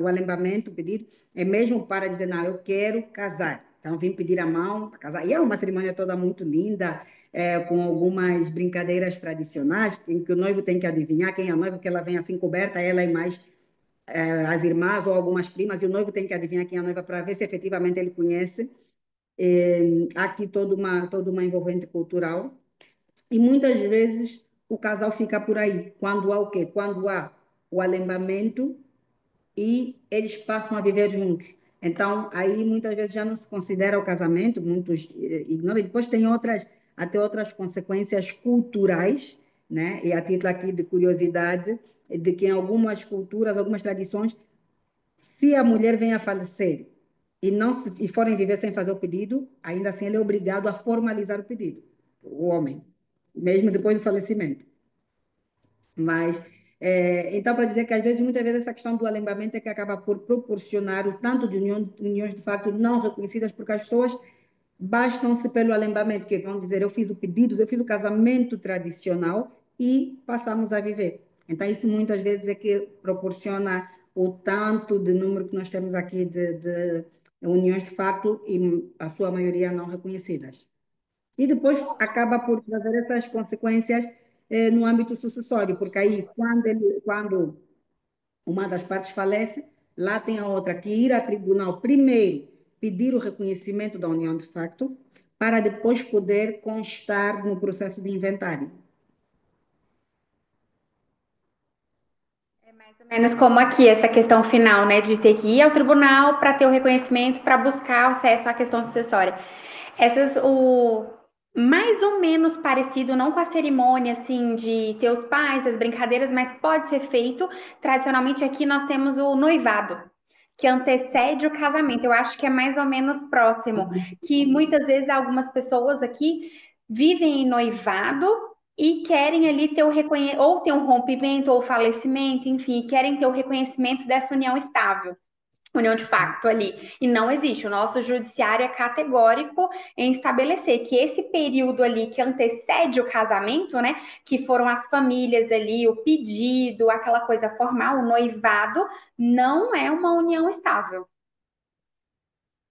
alembamento, o pedido, é mesmo para dizer, não, eu quero casar. Então, vim pedir a mão para casar. E é uma cerimônia toda muito linda, com algumas brincadeiras tradicionais, em que o noivo tem que adivinhar quem é a noiva, porque ela vem assim coberta, ela e mais as irmãs ou algumas primas, e o noivo tem que adivinhar quem é a noiva para ver se efetivamente ele conhece. Há aqui toda uma envolvente cultural. E muitas vezes o casal fica por aí. Quando há o quê? Quando há o alembamento e eles passam a viver juntos. Então, aí muitas vezes já não se considera o casamento, muitos ignoram. E depois tem outras, até outras consequências culturais, né? E a título aqui de curiosidade, de que em algumas culturas, algumas tradições, se a mulher vem a falecer e não se, e forem viver sem fazer o pedido, ainda assim ele é obrigado a formalizar o pedido, o homem, mesmo depois do falecimento. Mas, então, para dizer que às vezes, muitas vezes, essa questão do alembamento é que acaba por proporcionar o tanto de uniões de facto não reconhecidas, porque as pessoas bastam-se pelo alembamento, que vão dizer, eu fiz o pedido, eu fiz o casamento tradicional e passamos a viver. Então, isso muitas vezes é que proporciona o tanto de número que nós temos aqui de uniões de facto e a sua maioria não reconhecidas. E depois acaba por trazer essas consequências no âmbito sucessório, porque aí, quando uma das partes falece, lá tem a outra que ir a tribunal primeiro pedir o reconhecimento da união de facto, para depois poder constar no processo de inventário. Mais ou menos como aqui, essa questão final, né, de ter que ir ao tribunal para ter o reconhecimento, para buscar acesso à questão sucessória. Essas, o mais ou menos parecido, não com a cerimônia, assim, de ter os pais, as brincadeiras, mas pode ser feito. Tradicionalmente aqui nós temos o noivado, que antecede o casamento. Eu acho que é mais ou menos próximo, que muitas vezes algumas pessoas aqui vivem em noivado e querem ali ter o reconhecimento, ou ter um rompimento ou falecimento, enfim, querem ter o reconhecimento dessa união estável, união de facto ali. E não existe. O nosso judiciário é categórico em estabelecer que esse período ali que antecede o casamento, né, que foram as famílias ali, o pedido, aquela coisa formal, o noivado, não é uma união estável.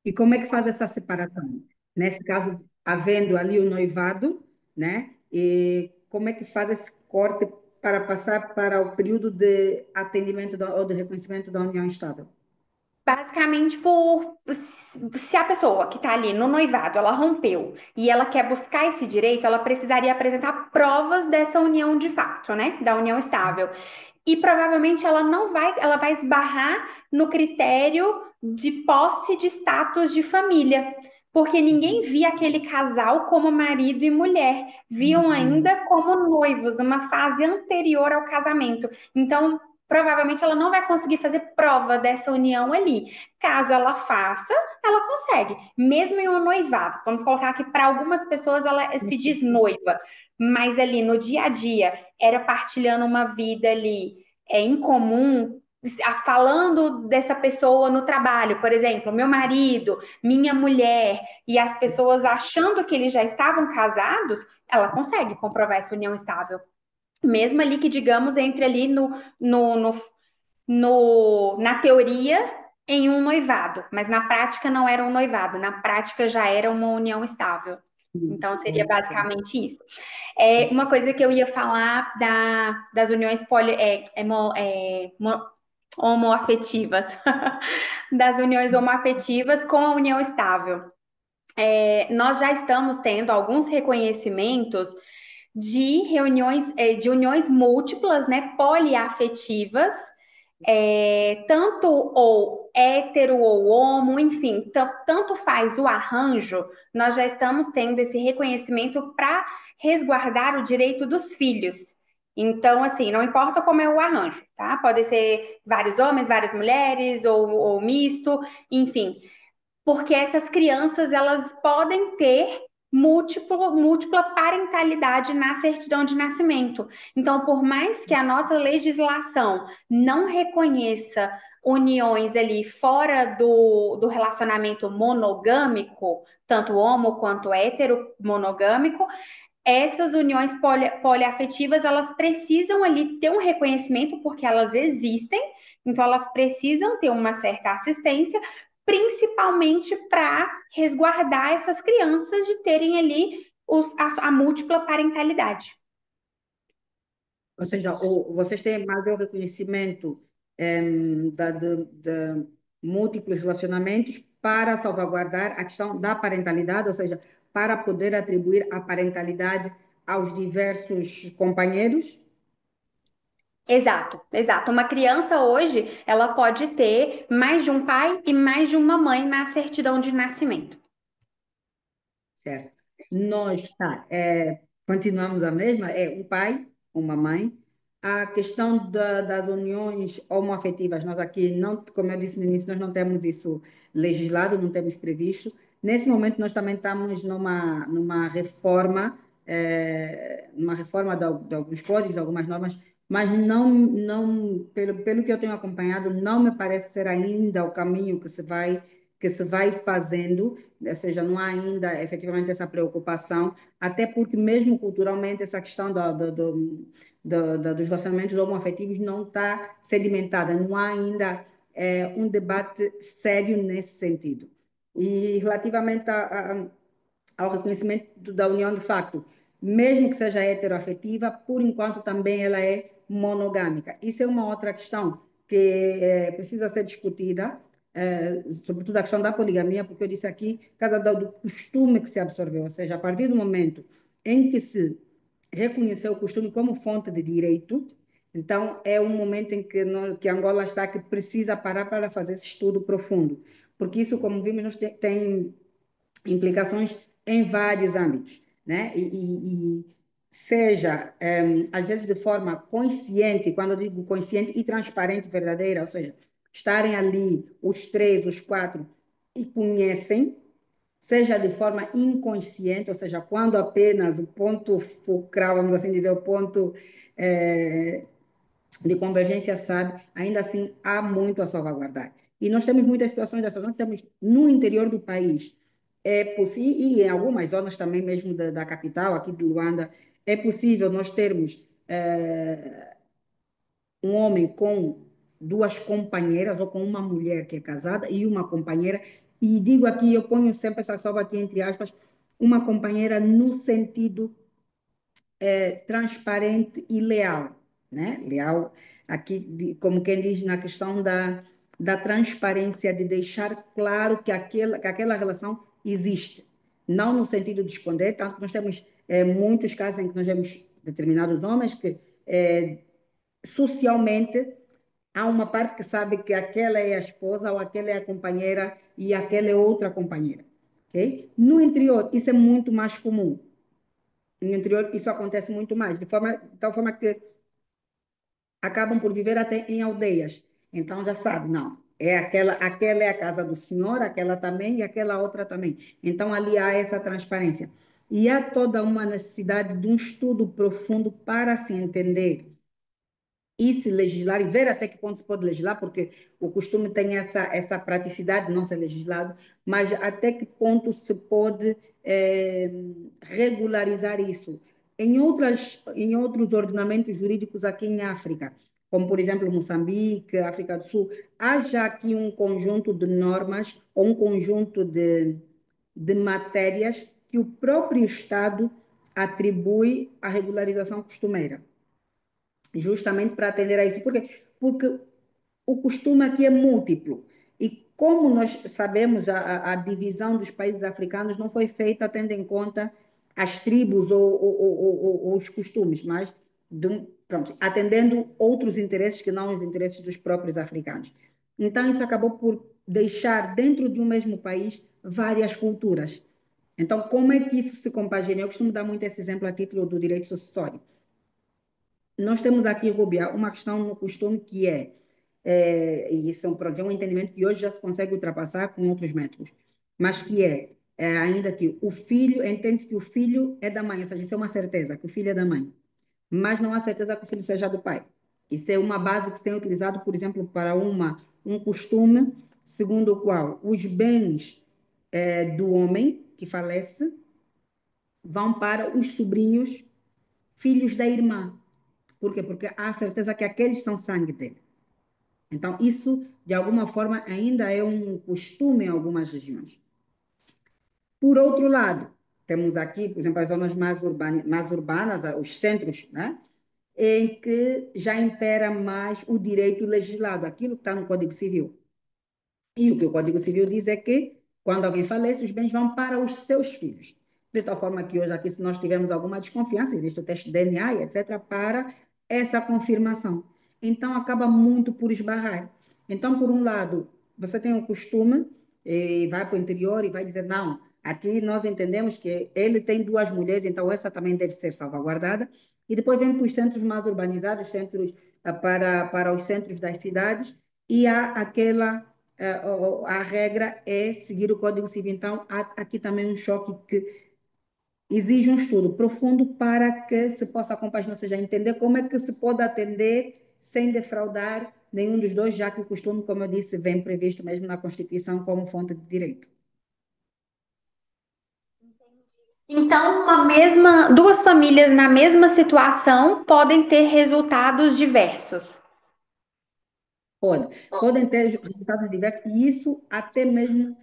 E como é que faz essa separação? Nesse caso, havendo ali o noivado, né? E como é que faz esse corte para passar para o período de atendimento ou de reconhecimento da união estável? Basicamente, por se a pessoa que está ali no noivado, ela rompeu e ela quer buscar esse direito, ela precisaria apresentar provas dessa união de fato, né? Da união estável. E provavelmente ela não vai, ela vai esbarrar no critério de posse de status de família, porque ninguém via aquele casal como marido e mulher, viam Uhum. ainda como noivos, uma fase anterior ao casamento. Então, provavelmente ela não vai conseguir fazer prova dessa união ali. Caso ela faça, ela consegue, mesmo em um noivado. Vamos colocar que para algumas pessoas ela se diz noiva, mas ali no dia a dia era partilhando uma vida ali em comum, falando dessa pessoa no trabalho, por exemplo, meu marido, minha mulher, e as pessoas achando que eles já estavam casados, ela consegue comprovar essa união estável. Mesmo ali que, digamos, entre ali no, no, na teoria em um noivado, mas na prática não era um noivado, na prática já era uma união estável. Então seria basicamente isso. É, uma coisa que eu ia falar das uniões homoafetivas, das uniões homoafetivas com a união estável. É, nós já estamos tendo alguns reconhecimentos de reuniões, de uniões múltiplas, né, poliafetivas, tanto ou hétero ou homo, enfim, tanto faz o arranjo, nós já estamos tendo esse reconhecimento para resguardar o direito dos filhos. Então, assim, não importa como é o arranjo, tá? Pode ser vários homens, várias mulheres, ou misto, enfim, porque essas crianças elas podem ter múltipla parentalidade na certidão de nascimento. Então, por mais que a nossa legislação não reconheça uniões ali fora do relacionamento monogâmico, tanto homo quanto hétero monogâmico, essas uniões poliafetivas elas precisam ali ter um reconhecimento porque elas existem, então elas precisam ter uma certa assistência, principalmente para resguardar essas crianças de terem ali a múltipla parentalidade. Ou seja, vocês têm mais o reconhecimento de múltiplos relacionamentos para salvaguardar a questão da parentalidade, ou seja, para poder atribuir a parentalidade aos diversos companheiros. Exato, exato. Uma criança hoje, ela pode ter mais de um pai e mais de uma mãe na certidão de nascimento. Certo? Nós, tá, continuamos a mesma, é um pai, uma mãe. A questão das uniões homoafetivas, nós aqui não, como eu disse no início, nós não temos isso legislado, não temos previsto. Nesse momento, nós também estamos numa reforma de alguns códigos, de algumas normas, mas pelo que eu tenho acompanhado, não me parece ser ainda o caminho que se vai fazendo, ou seja, não há ainda efetivamente essa preocupação, até porque mesmo culturalmente essa questão dos relacionamentos homoafetivos não está sedimentada, não há ainda um debate sério nesse sentido. E relativamente ao reconhecimento da união de facto, mesmo que seja heteroafetiva, por enquanto também ela é monogâmica. Isso é uma outra questão que precisa ser discutida, sobretudo a questão da poligamia, porque eu disse aqui, cada do costume que se absorveu, ou seja, a partir do momento em que se reconheceu o costume como fonte de direito, então é um momento em que Angola está que precisa parar para fazer esse estudo profundo, porque isso, como vimos, tem implicações em vários âmbitos, né? E seja, às vezes de forma consciente, quando eu digo consciente e transparente, verdadeira, ou seja, estarem ali os três, os quatro e conhecem, seja de forma inconsciente, ou seja, quando apenas o ponto fulcral, vamos assim dizer, o ponto eh, de convergência, sabe, ainda assim há muito a salvaguardar. E nós temos muitas situações dessas, nós temos no interior do país, é possível, e em algumas zonas também mesmo da capital, aqui de Luanda, é possível nós termos um homem com duas companheiras ou com uma mulher que é casada e uma companheira, e digo aqui, eu ponho sempre essa salva aqui entre aspas, uma companheira no sentido transparente e leal, né? Leal, aqui, como quem diz, na questão da transparência, de deixar claro que aquela relação existe, não no sentido de esconder, tanto que nós temos muitos casos em que nós vemos determinados homens que socialmente há uma parte que sabe que aquela é a esposa ou aquela é a companheira e aquela é outra companheira, ok? No interior, isso é muito mais comum. No interior, isso acontece muito mais, de tal forma que acabam por viver até em aldeias. Então já sabe, não, aquela é a casa do senhor, aquela também e aquela outra também. Então ali há essa transparência. E há toda uma necessidade de um estudo profundo para se entender e se legislar e ver até que ponto se pode legislar, porque o costume tem essa praticidade de não ser legislado, mas até que ponto se pode regularizar isso. Em outros ordenamentos jurídicos aqui em África, como por exemplo Moçambique, África do Sul, há já aqui um conjunto de normas ou um conjunto de matérias que o próprio Estado atribui à regularização costumeira justamente para atender a isso. Por quê? Porque o costume aqui é múltiplo. E como nós sabemos, a divisão dos países africanos não foi feita tendo em conta as tribos ou os costumes, mas pronto, atendendo outros interesses que não os interesses dos próprios africanos. Então, isso acabou por deixar dentro de um mesmo país várias culturas. Então, como é que isso se compagina? Eu costumo dar muito esse exemplo a título do direito sucessório. Nós temos aqui, Rubia, uma questão no costume que e isso pronto, é um entendimento que hoje já se consegue ultrapassar com outros métodos, mas que ainda que o filho, entende-se que o filho é da mãe, ou seja, isso é uma certeza, que o filho é da mãe, mas não há certeza que o filho seja do pai. Isso é uma base que se tem utilizado, por exemplo, para um costume segundo o qual os bens do homem que falece vão para os sobrinhos, filhos da irmã. Por quê? Porque há certeza que aqueles são sangue dele. Então, isso, de alguma forma, ainda é um costume em algumas regiões. Por outro lado, temos aqui, por exemplo, as zonas mais urbanas, os centros, né? Em que já impera mais o direito legislado, aquilo que está no Código Civil. E o que o Código Civil diz é que, quando alguém falece, os bens vão para os seus filhos. De tal forma que hoje aqui, se nós tivermos alguma desconfiança, existe o teste de DNA e etc., para essa confirmação. então acaba muito por esbarrar. Então, por um lado, você tem o costume, e vai para o interior e vai dizer, não, aqui nós entendemos que ele tem duas mulheres, então essa também deve ser salvaguardada. E depois vem para os centros mais urbanizados, centros para os centros das cidades, e há aquela, a regra é seguir o Código Civil. Então, há aqui também um choque que exige um estudo profundo para que se possa compaginar, ou seja, entender como é que se pode atender sem defraudar nenhum dos dois, já que o costume, como eu disse, vem previsto mesmo na Constituição como fonte de direito. Então, duas famílias na mesma situação podem ter resultados diversos. Podem ter resultados diversos, e isso até mesmo,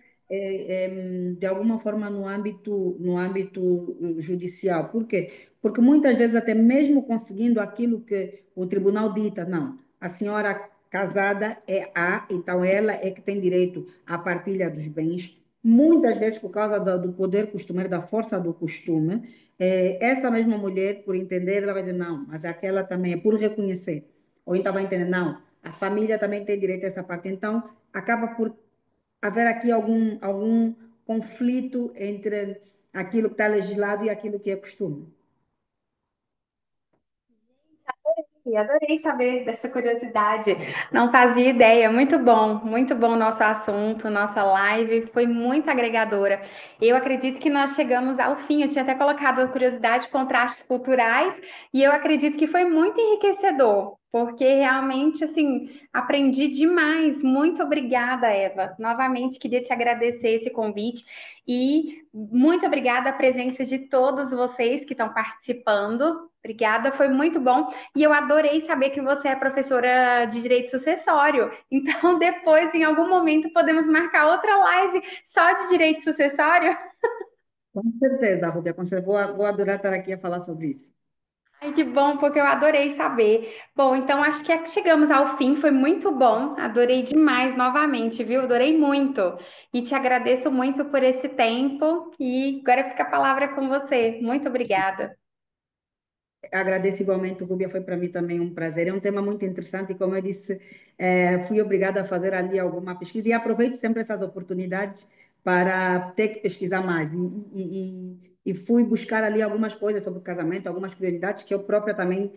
de alguma forma, no âmbito judicial. Por quê? Porque muitas vezes, até mesmo conseguindo aquilo que o tribunal dita, não, a senhora casada é A, então ela é que tem direito à partilha dos bens. Muitas vezes, por causa do poder costumeiro, da força do costume, essa mesma mulher, por entender, ela vai dizer, não, mas aquela também é por reconhecer. Ou então vai entender, não, a família também tem direito a essa parte. Então, acaba por haver aqui algum conflito entre aquilo que está legislado e aquilo que é costume. E adorei saber dessa curiosidade. Não fazia ideia. Muito bom o nosso assunto, nossa live. Foi muito agregadora. Eu acredito que nós chegamos ao fim. Eu tinha até colocado a curiosidade, contrastes culturais, e eu acredito que foi muito enriquecedor, porque realmente, assim, aprendi demais. Muito obrigada, Eva. Novamente, queria te agradecer esse convite e muito obrigada a presença de todos vocês que estão participando. Obrigada, foi muito bom. E eu adorei saber que você é professora de direito sucessório. Então, depois, em algum momento, podemos marcar outra live só de direito sucessório? Com certeza, Rubia, com certeza. Vou adorar estar aqui a falar sobre isso. Ai, que bom, porque eu adorei saber. Bom, então acho que chegamos ao fim, foi muito bom. Adorei demais novamente, viu? Adorei muito. E te agradeço muito por esse tempo. E agora fica a palavra com você. Muito obrigada. Agradeço igualmente, Rúbia, foi para mim também um prazer. É um tema muito interessante e, como eu disse, fui obrigada a fazer ali alguma pesquisa e aproveito sempre essas oportunidades para ter que pesquisar mais. E fui buscar ali algumas coisas sobre o casamento, algumas curiosidades que eu própria também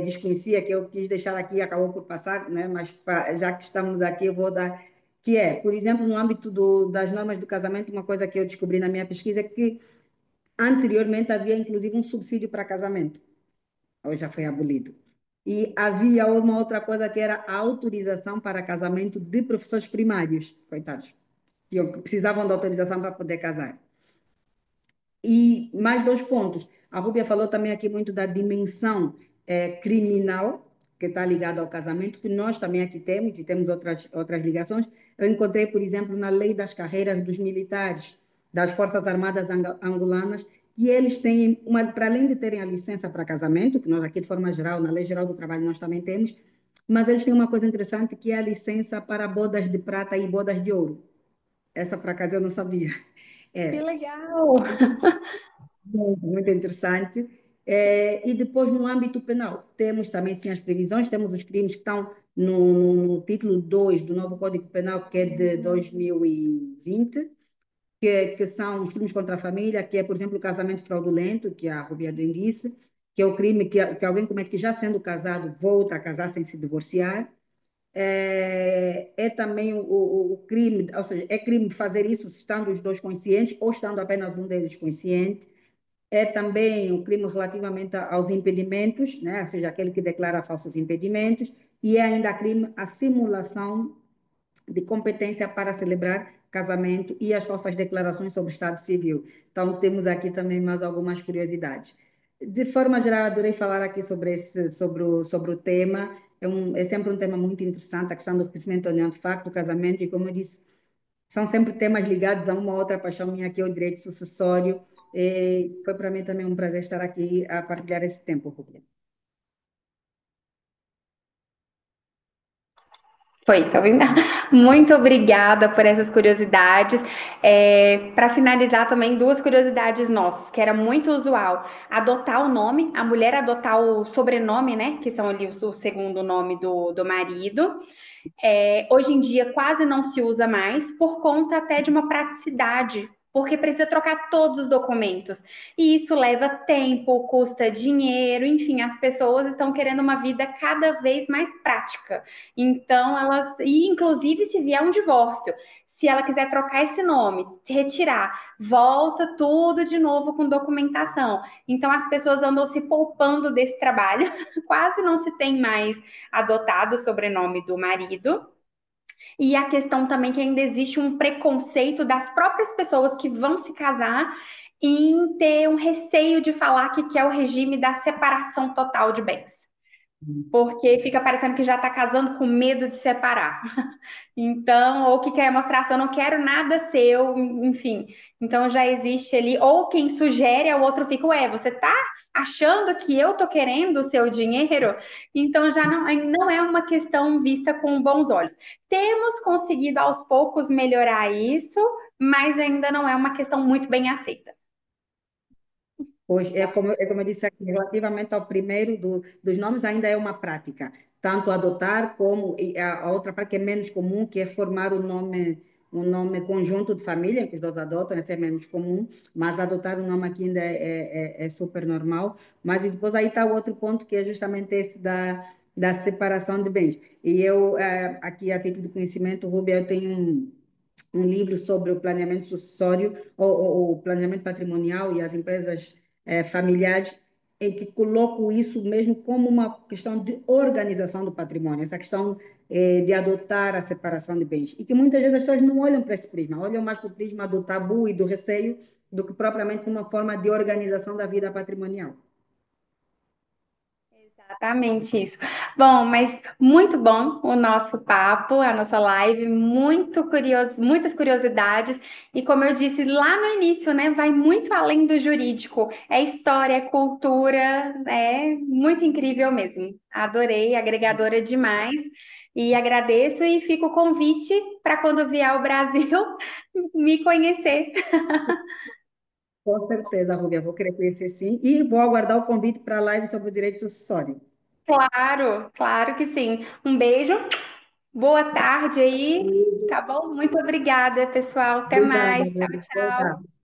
desconhecia, que eu quis deixar aqui e acabou por passar, né? Mas já que estamos aqui, eu vou dar. Que é, por exemplo, no âmbito das normas do casamento, uma coisa que eu descobri na minha pesquisa é que anteriormente havia inclusive um subsídio para casamento, ou já foi abolido. E havia uma outra coisa que era a autorização para casamento de professores primários, coitados, que precisavam de autorização para poder casar. E mais dois pontos. A Rúbia falou também aqui muito da dimensão criminal, que está ligada ao casamento, que nós também aqui temos, e temos outras ligações. Eu encontrei, por exemplo, na lei das carreiras dos militares das Forças Armadas angolanas, que eles têm, para além de terem a licença para casamento, que nós aqui, de forma geral, na Lei Geral do Trabalho, nós também temos, mas eles têm uma coisa interessante, que é a licença para bodas de prata e bodas de ouro. Essa, por acaso, eu não sabia. Que É, legal! muito interessante. E depois, no âmbito penal, temos também sim as previsões, temos os crimes que estão no título 2 do novo Código Penal, que é de 2020, que são os crimes contra a família, que é, por exemplo, o casamento fraudulento, que a Rubia bem disse, que é o crime que alguém comete que, já sendo casado, volta a casar sem se divorciar. É também o crime, ou seja, é crime fazer isso estando os dois conscientes ou estando apenas um deles consciente. É também um crime relativamente aos impedimentos, né? Ou seja, aquele que declara falsos impedimentos, e é ainda crime a simulação de competência para celebrar casamento e as falsas declarações sobre o Estado Civil. Então, temos aqui também mais algumas curiosidades. De forma geral, adorei falar aqui sobre o tema. É sempre um tema muito interessante, a questão do reconhecimento da união de facto, do casamento, e como eu disse, são sempre temas ligados a uma outra paixão minha, que é o direito sucessório. E foi para mim também um prazer estar aqui a partilhar esse tempo, Rubia. Foi, tá vendo? Muito obrigada por essas curiosidades. Para finalizar, também duas curiosidades nossas, que era muito usual: adotar o nome, a mulher adotar o sobrenome, né? Que são ali o segundo nome do marido. Hoje em dia quase não se usa mais por conta até de uma praticidade, porque precisa trocar todos os documentos. E isso leva tempo, custa dinheiro, enfim, as pessoas estão querendo uma vida cada vez mais prática. Então, e inclusive se vier um divórcio, se ela quiser trocar esse nome, retirar, volta tudo de novo com documentação. Então, as pessoas andam se poupando desse trabalho, quase não se tem mais adotado o sobrenome do marido. E a questão também que ainda existe um preconceito das próprias pessoas que vão se casar em ter um receio de falar que quer o regime da separação total de bens. Porque fica parecendo que já está casando com medo de separar. Então, ou que quer mostrar assim, eu não quero nada seu, enfim. Então já existe ali, ou quem sugere, o outro fica, ué, você tá achando que eu tô querendo o seu dinheiro? Então já não é uma questão vista com bons olhos. Temos conseguido aos poucos melhorar isso, mas ainda não é uma questão muito bem aceita. Pois é como eu disse aqui, relativamente ao primeiro dos nomes, ainda é uma prática, tanto adotar como e a outra parte que é menos comum, que é formar um nome conjunto de família, que os dois adotam, esse é menos comum, mas adotar um nome aqui ainda é super normal. Mas e depois aí está o outro ponto, que é justamente esse da separação de bens. E eu, aqui a título de conhecimento, Rubia, eu tenho um livro sobre o planeamento sucessório ou o planeamento patrimonial e as empresas familiares, em que coloco isso mesmo como uma questão de organização do patrimônio, essa questão de adotar a separação de bens. E que muitas vezes as pessoas não olham para esse prisma, olham mais para o prisma do tabu e do receio do que propriamente uma forma de organização da vida patrimonial. Exatamente isso. Bom, mas muito bom o nosso papo, a nossa live, muito curioso, muitas curiosidades. E como eu disse lá no início, né, vai muito além do jurídico. É história, é cultura, é muito incrível mesmo. Adorei, agregadora demais. E agradeço e fica o convite para quando vier ao Brasil me conhecer. Com certeza, Rubia, vou querer conhecer sim e vou aguardar o convite para a live sobre o direito sucessório. Claro, claro que sim. Um beijo. Boa tarde aí, tá bom? Muito obrigada, pessoal. Até Obrigada, mais. Tchau, Rubia. tchau.